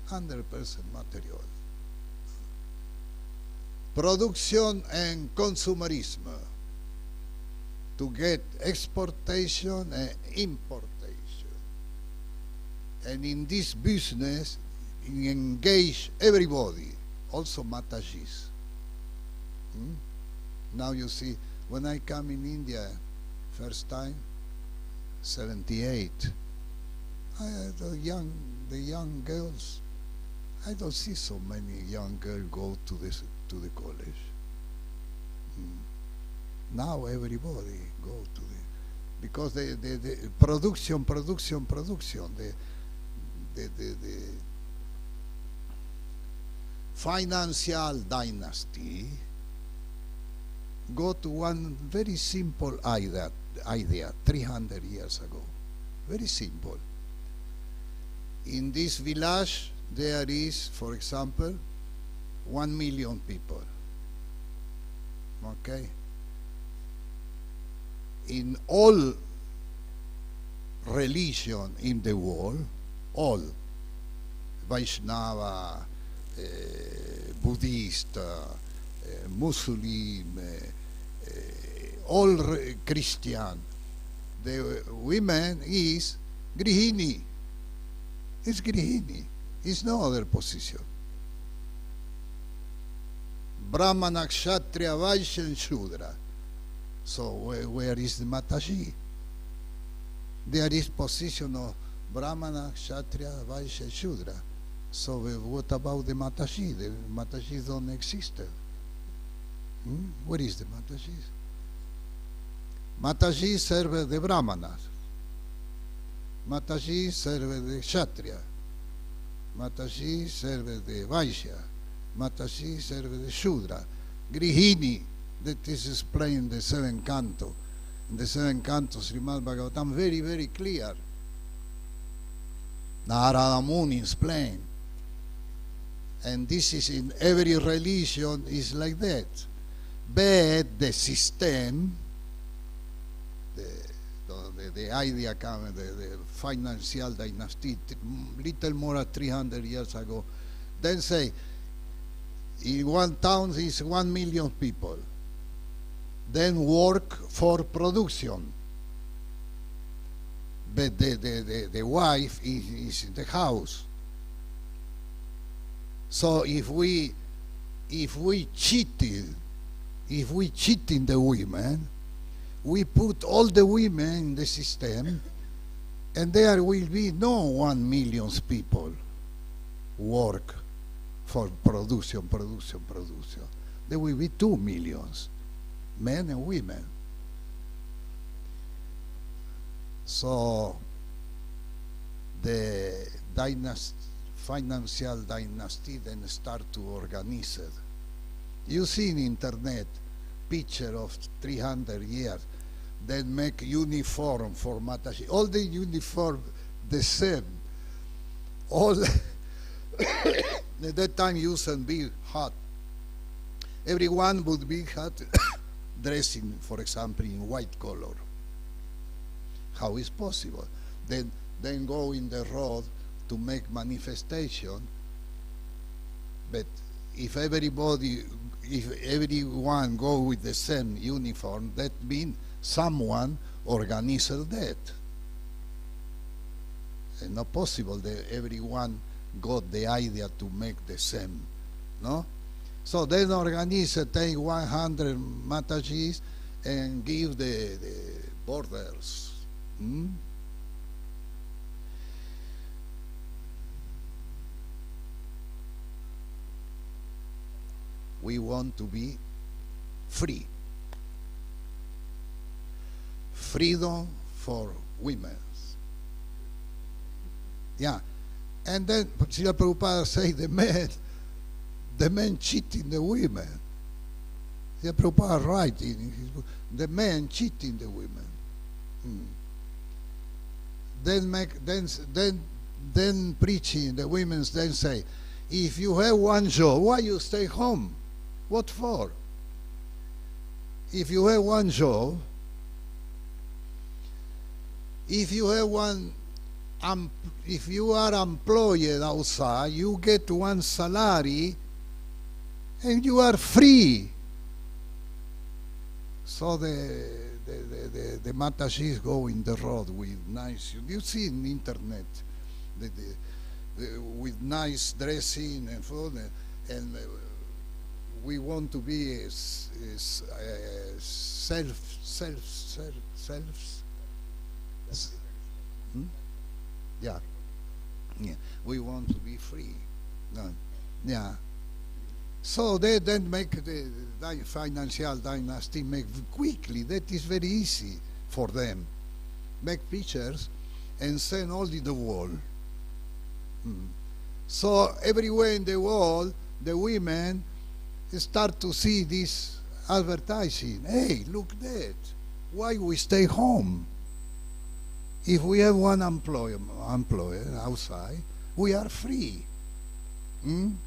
100% material. Production and consumerism to get exportation and importation. And in this business, engage everybody, also Matajis. Now you see, when I come in India, first time, 78, the young girls, I don't see so many young girls go to the college. Now everybody go to because the production, the financial dynasty go to one very simple idea 300 years ago. Very simple. In this village, there is, for example, 1 million people. Okay? In all religion in the world, all, Vaishnava, Buddhist, Muslim, all Christian, the women is Grihini. It's Grihini. It's no other position. Brahmana, Kshatriya, Vaishya, and Shudra. So where is the Mataji? There is position of Brahmana, Kshatriya, Vaishya, Shudra. So what about the Mataji? The Mataji don't exist. Where is the Mataji? Mataji serve the Brahmanas. Mataji serve the Kshatriya. Mataji serve the Vaishya. Mataji serve the Shudra. Grihini, that is explained in the 7th canto. In the 7th canto, Srimad Bhagavatam, very, very clear. Narada Muni explained. And this is in every religion is like that. But the system, the idea came, the financial dynasty, little more than 300 years ago. Then say, in one town is 1 million people. Then work for production. But the wife is in the house. So if we cheating the women, we put all the women in the system, and there will be no 1 million people work for production. There will be 2 millions, men and women. So the financial dynasty then start to organize it. You see in internet picture of 300 years, then make uniform for Mataji. All the uniform the same. All at that time used to be hot. Everyone would be hot dressing, for example, in white color. How is possible? Then go in the road to make manifestation. But if everyone go with the same uniform, that means someone organized that. It's not possible that everyone got the idea to make the same, no? So then organize, take 100 Matajis and give the borders. We want to be free. Freedom for women. Yeah. And then Srila Prabhupada say the men cheating the women. Srila Prabhupada writing in his book, the men cheating the women. Then preaching the women then say, if you have one job, why you stay home? What for? If you have one job, if you are employed outside, you get one salary and you are free. So the Matashis go in the road with nice, you see in the internet, with nice dressing and food, and we want to be yeah. We want to be free. Yeah. So they then make the financial dynasty make quickly. That is very easy for them. Make pictures and send all in the world. So everywhere in the world, the women start to see this advertising. Hey, look that. Why we stay home? If we have one employer outside, we are free. And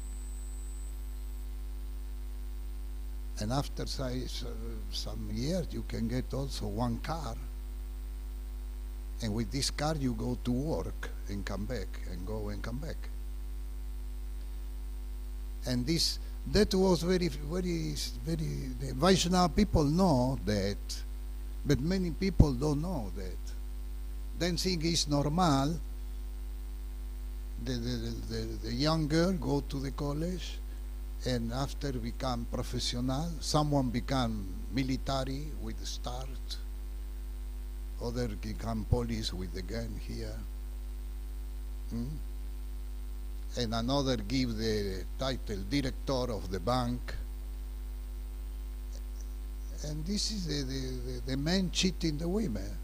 after some years, you can get also one car. And with this car, you go to work and come back, and go and come back. And that was very, the Vaishnava people know that, but many people don't know that. Then think it's normal. The young girl go to the college, and after become professional, someone become military with the start, other become police with the gun here, and another give the title director of the bank. And this is the men cheating the women.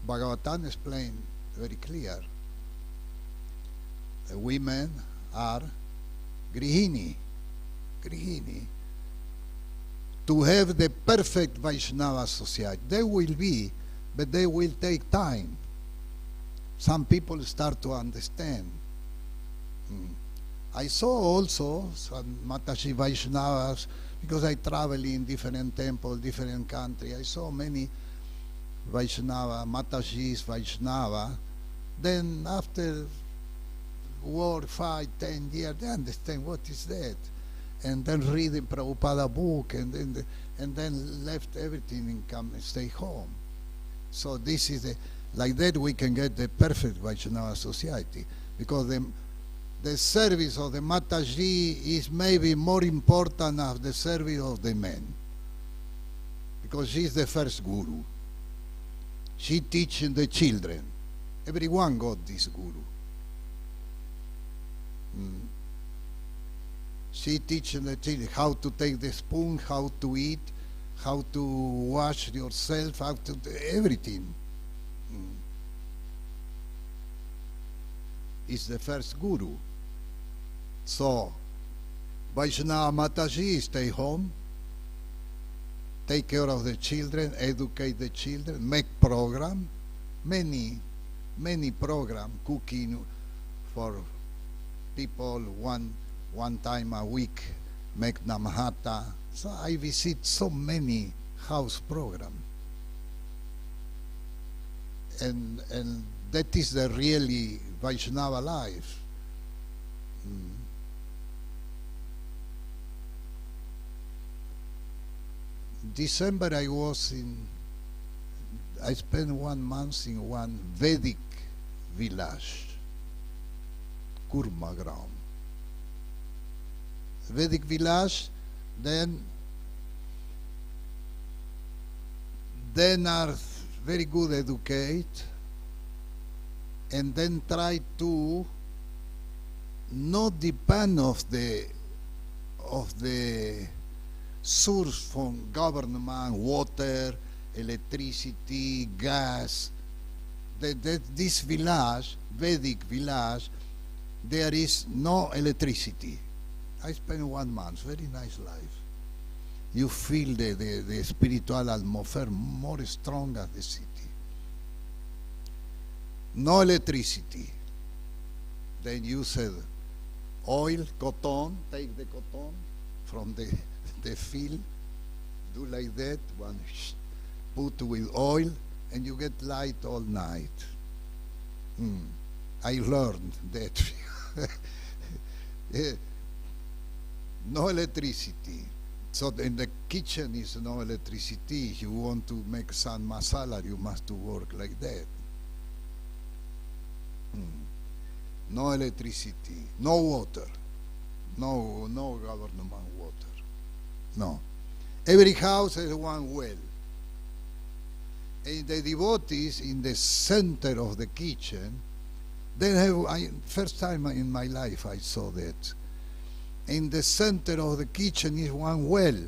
Bhagavatam explained very clear. The women are grihini. To have the perfect Vaishnava society, there will be but they will take time. Some people start to understand. I saw also some Mataji Vaishnavas, because I travel in different temples, different countries. I saw many Vaishnava, Matajis, Vaishnava. Then after 4, 5, 10 years, they understand what is that. And then reading Prabhupada book, and then left everything and come and stay home. So this is like that we can get the perfect Vaishnava society, because the service of the Mataji is maybe more important than the service of the men, because she is the first guru. She teaching the children. Everyone got this guru. She teaching the children how to take the spoon, how to eat, how to wash yourself, how to do everything. Is the first guru. So Vaishnava Mataji stay home, take care of the children, educate the children, make program, many program, cooking for people one time a week, make namhata. So I visit so many house program, and that is the really Vaishnava life. December I spent 1 month in one Vedic village, Kurma ground. Vedic village, then are very good educate, and then try to not depend of the source from government, water, electricity, gas. This village, Vedic village, there is no electricity. I spent 1 month, very nice life. You feel the spiritual atmosphere more strong than the city. No electricity. Then you said oil, cotton, take the cotton from the field, do like that, one put with oil, and you get light all night. I learned that. No electricity. So in the kitchen is no electricity. If you want to make some masala, you must work like that. No electricity, no water, no government water. No. Every house has one well. And the devotees in the center of the kitchen, they have, first time in my life I saw that. In the center of the kitchen is one well.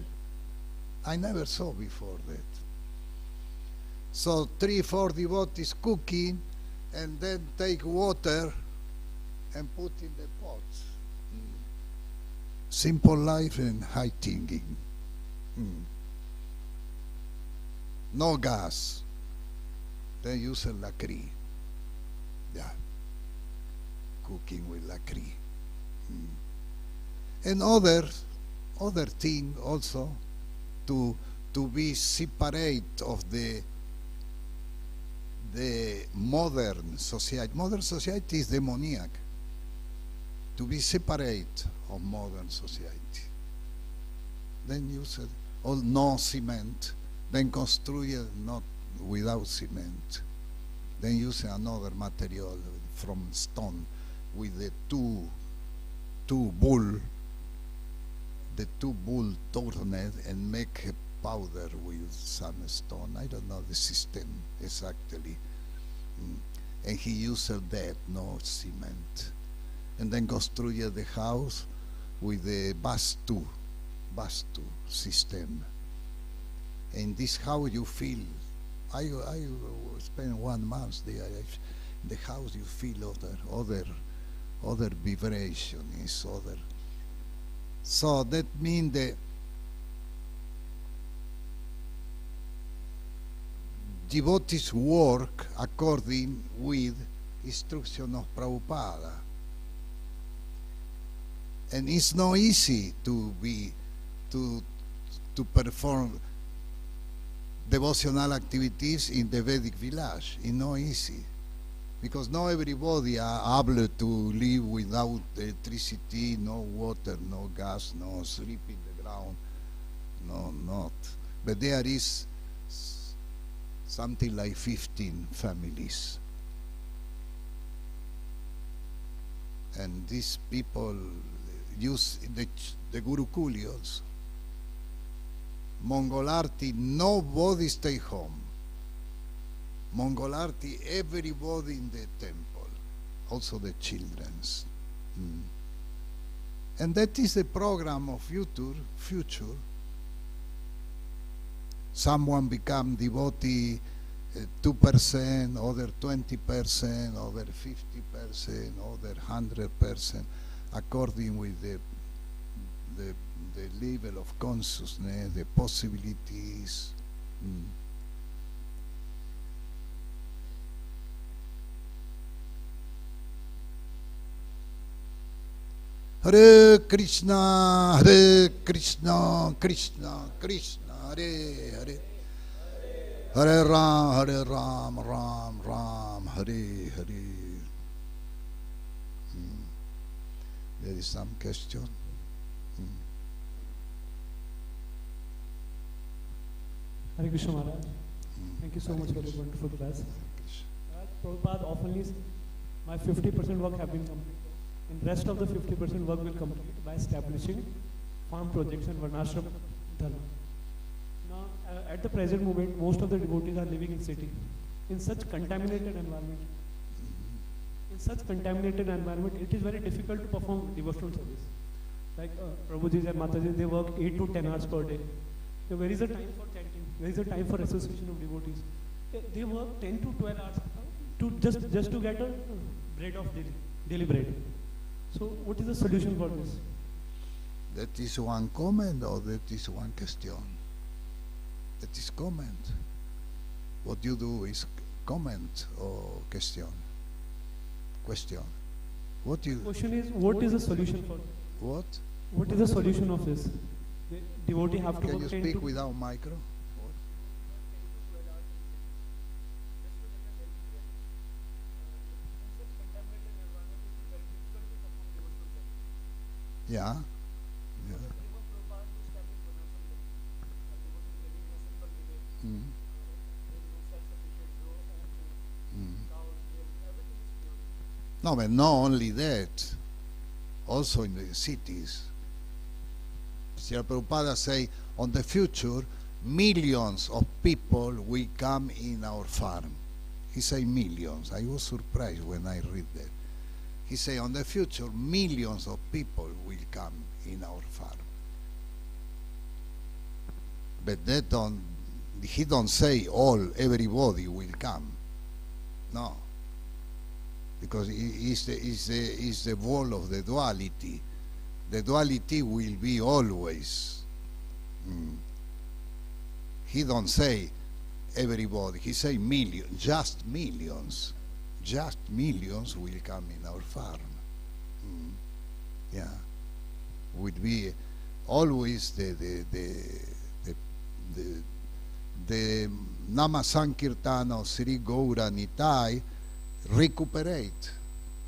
I never saw before that. So 3, 4 devotees cooking, and then take water and put in the pots. Simple life and high thinking. No gas. They use a lakri. Yeah. Cooking with lakri. And other thing also, to be separate of the modern society. Modern society is demoniac. To be separate of modern society. Then you said, no cement. Then construct not without cement. Then use another material from stone with the two bull tenet, and make a powder with some stone. I don't know the system exactly. And he used that, no cement. And then construct the house with the vastu system. In this house you feel, I spent 1 month there. In the house you feel other vibration is other. So that means devotees work according with instruction of Prabhupada. And it's not easy to perform devotional activities in the Vedic village. It's not easy. Because not everybody are able to live without electricity, no water, no gas, no sleep in the ground. No, not. But there is something like 15 families. And these people use the Gurukuli also. Mangal Aarti, nobody stay home. Mangal Aarti, everybody in the temple, also the children's. And that is the program of future. Someone become devotee 2%, other 20%, other 50%, other 100%, according with the level of consciousness, the possibilities. Hare Krishna, Krishna Krishna, Hare Hare. Hare Ram, Ram Ram, Hare Hare. There is some question. Hare Krishna Maharaj. Thank you so much for the wonderful class. Prabhupada often is my 50% work have been completed. And rest of the 50% work will complete by establishing farm projects and Varnashram Dharma. Now, at the present moment, most of the devotees are living in city, in such contaminated environment. In such contaminated environment, it is very difficult to perform devotional service. Like Prabhuji and Mataji, they work 8 to 10 hours per day. So where is the time for chanting? Where is the time for association of devotees? They work 10 to 12 hours to just to get a bread of daily bread. So what is the solution for this? That is one comment or that is one question? That is comment. What you do is comment or question. Question. What you? Question is, what is the solution for? What? What is the solution of this? The devotee have to. Can you speak without micro? Yeah. Yeah. No, but not only that, also in the cities. Srila Prabhupada say, on the future, millions of people will come in our farm. He say millions. I was surprised when I read that. He say, on the future, millions of people will come in our farm. But he don't say everybody will come. No. Because it's the wall of the duality. The duality will be always. He don't say everybody. He say millions, just millions. Just millions will come in our farm. Yeah. Would be always the Nama Sankirtana of Sri Gaur Nitai recuperate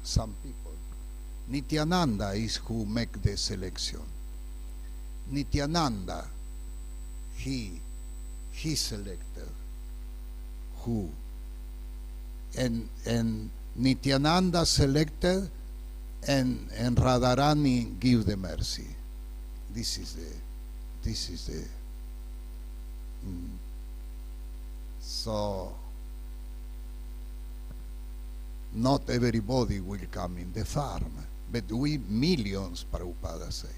some people. Nityananda is who make the selection. Nityananda, he selected who. And Nityananda selected and Radharani give the mercy. This is the so not everybody will come in the farm, but we millions, Prabhupada say.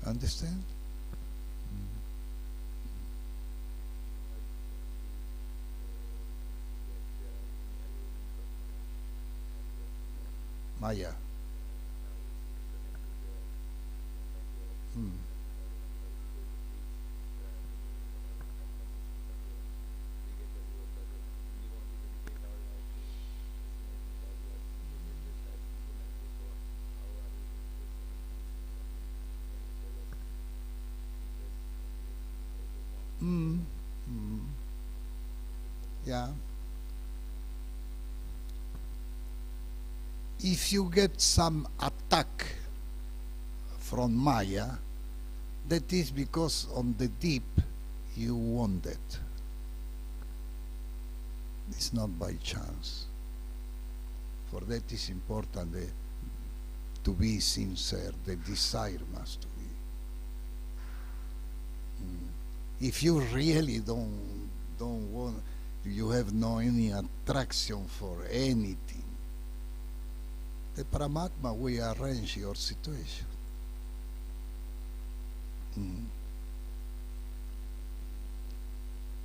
Understand? Maya. Yeah. If you get some attack from Maya, that is because on the deep you want it. It's not by chance. For that is important to be sincere. The desire must be. If you really don't want, you have no any attraction for anything, the Paramatma will arrange your situation.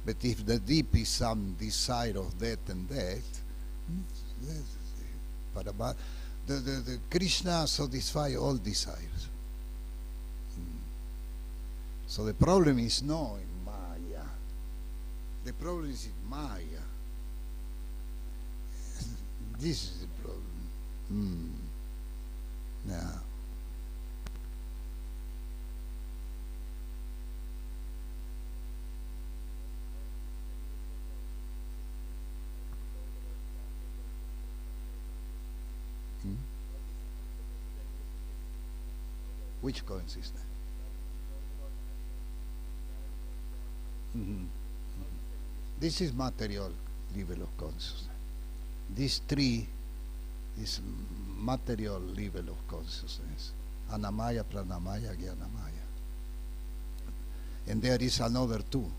But if the deep is some desire of that and that, the Krishna satisfies all desires. So the problem is not in Maya. The problem is in Maya. This is the problem. Yeah. Which consciousness? This is material level of consciousness. These three is material level of consciousness. Anamaya, Pranamaya, Jnanamaya. And there is another two,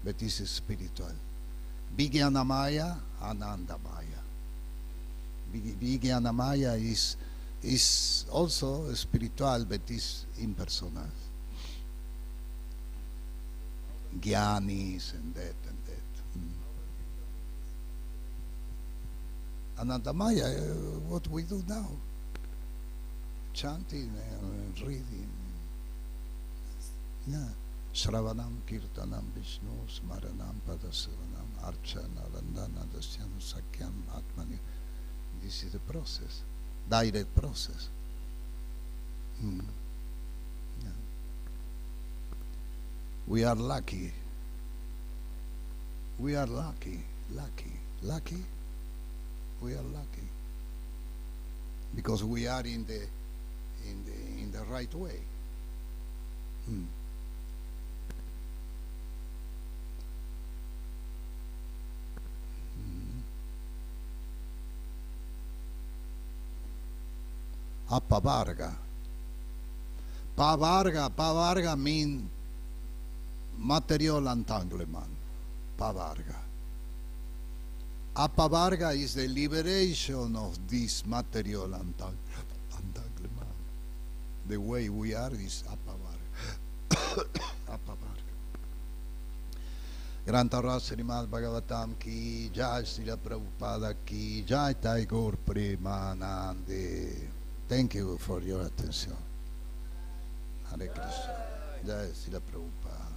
but this is spiritual. Vijnanamaya, Anandamaya. Vijnanamaya is also spiritual, but is impersonal. Jnanis and that and that. Anandamaya, what we do now, chanting and reading. Yeah. Shravanam, Kirtanam, Vishnu, Smaranam, Padasavanam, Archana, Vandana, Dasyam, Sakyam, Atmani. This is the process, direct process. Yeah. We are lucky. We are lucky. We are lucky because we are in the right way. Apavarga. Pavarga means material entanglement. Pavarga. Apavarga is the liberation of this material entanglement. The way we are is apavarga. Apavarga. Granta Srimad Bhagavatam ki jai, Srila Prabhupada ki jai, Thai Gaur Premanande. Thank you for your attention. Hare Krishna. Jai Srila Prabhupada.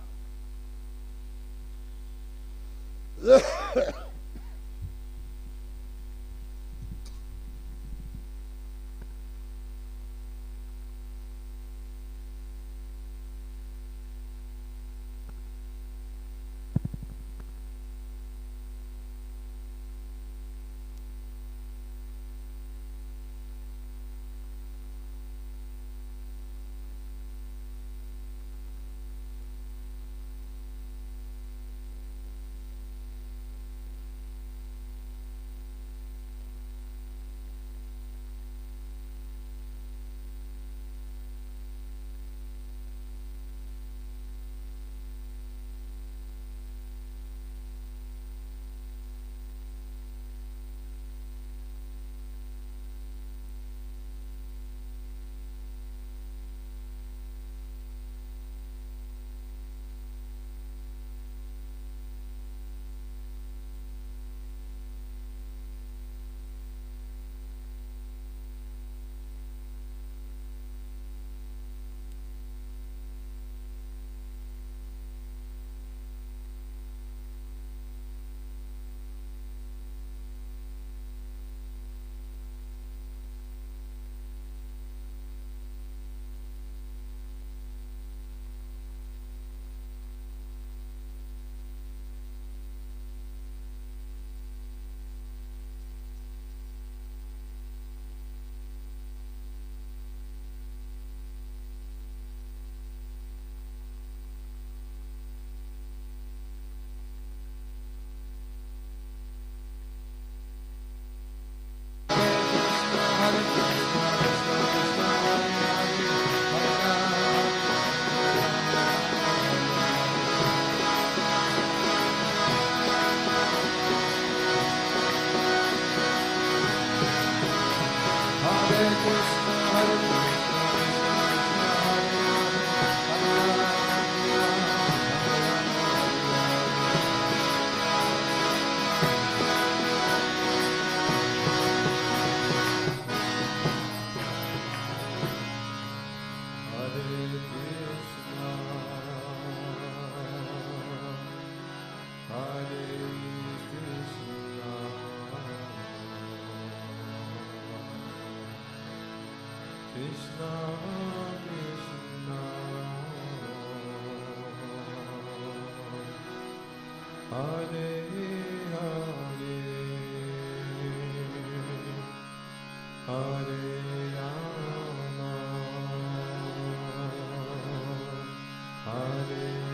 Krishna Krishna Hare Hare Hare Rama Hare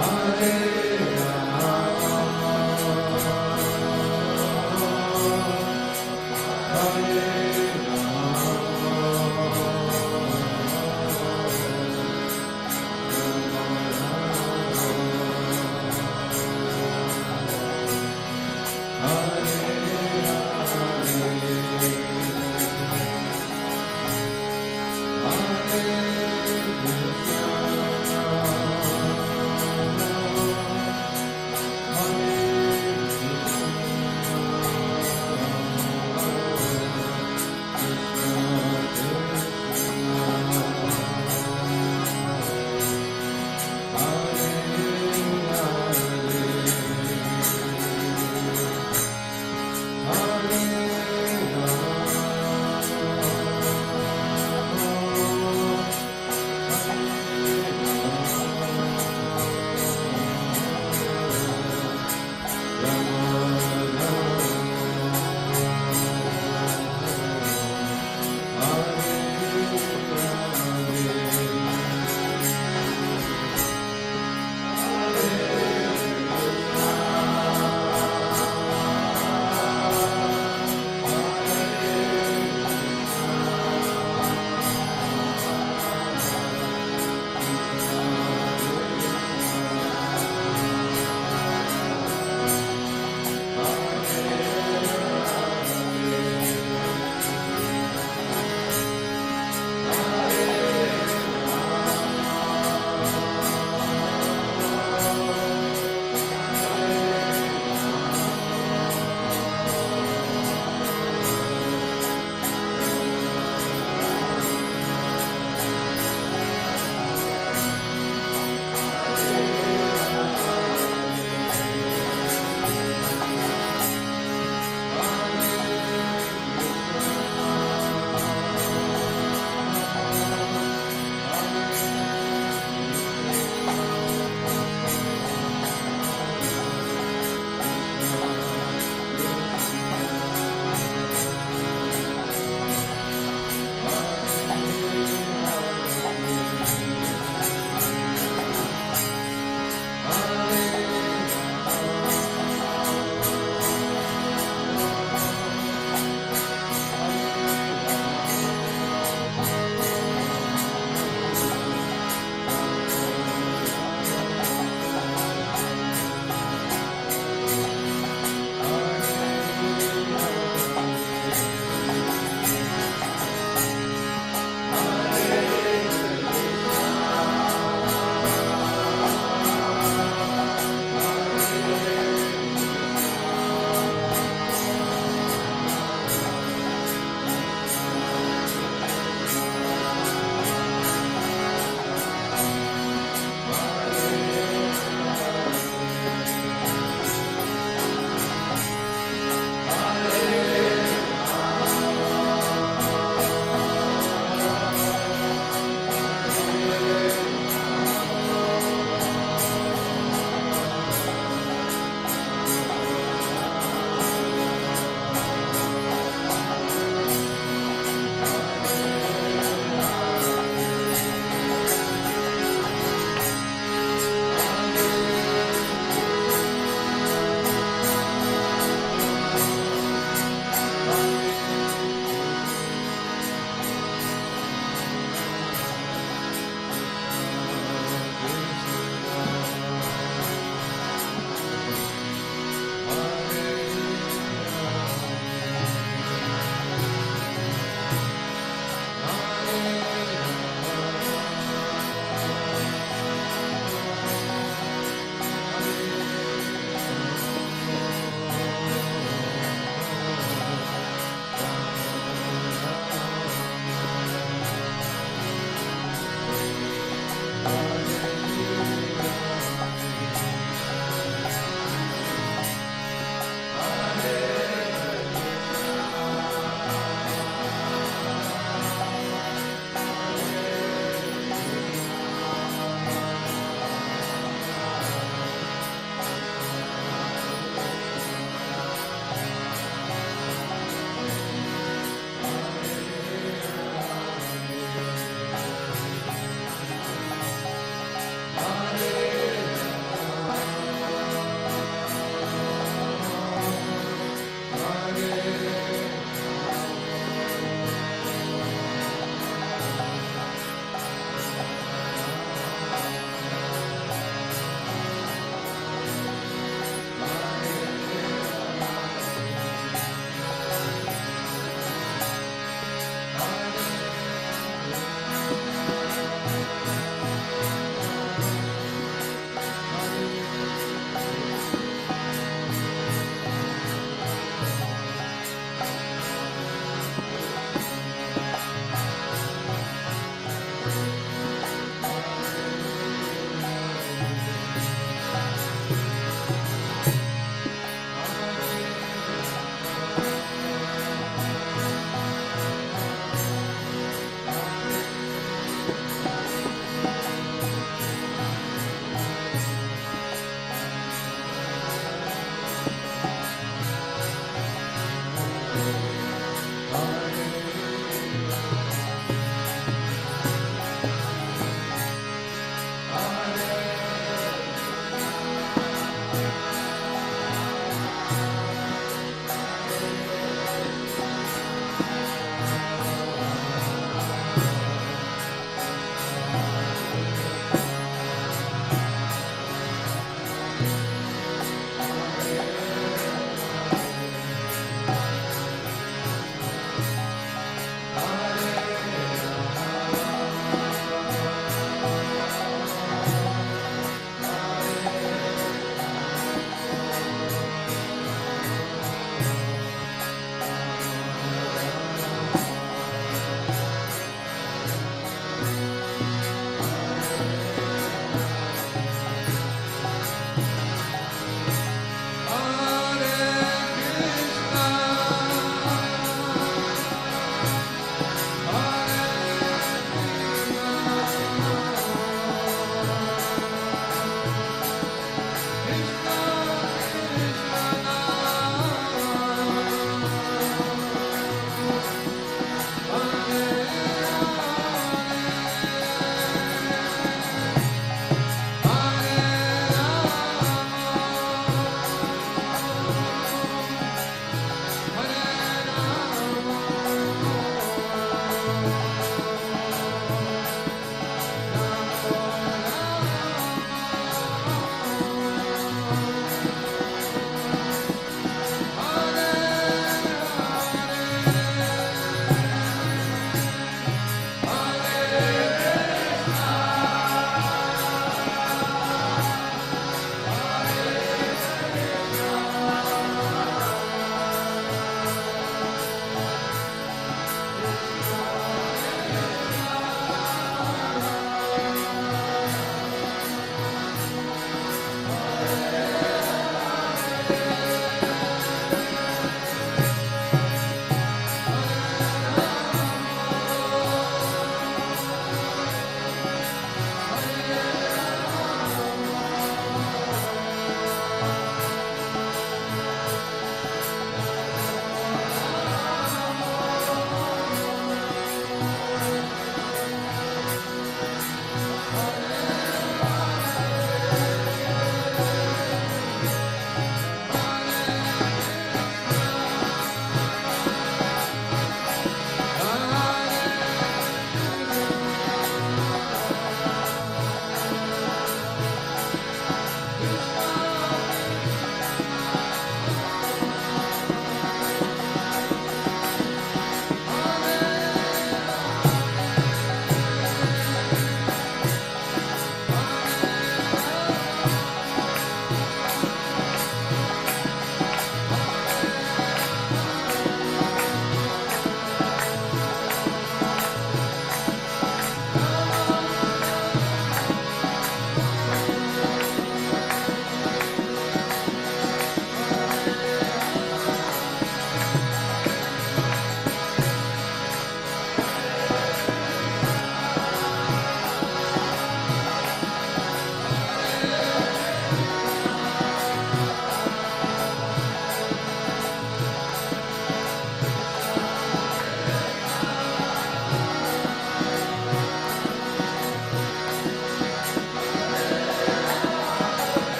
Hare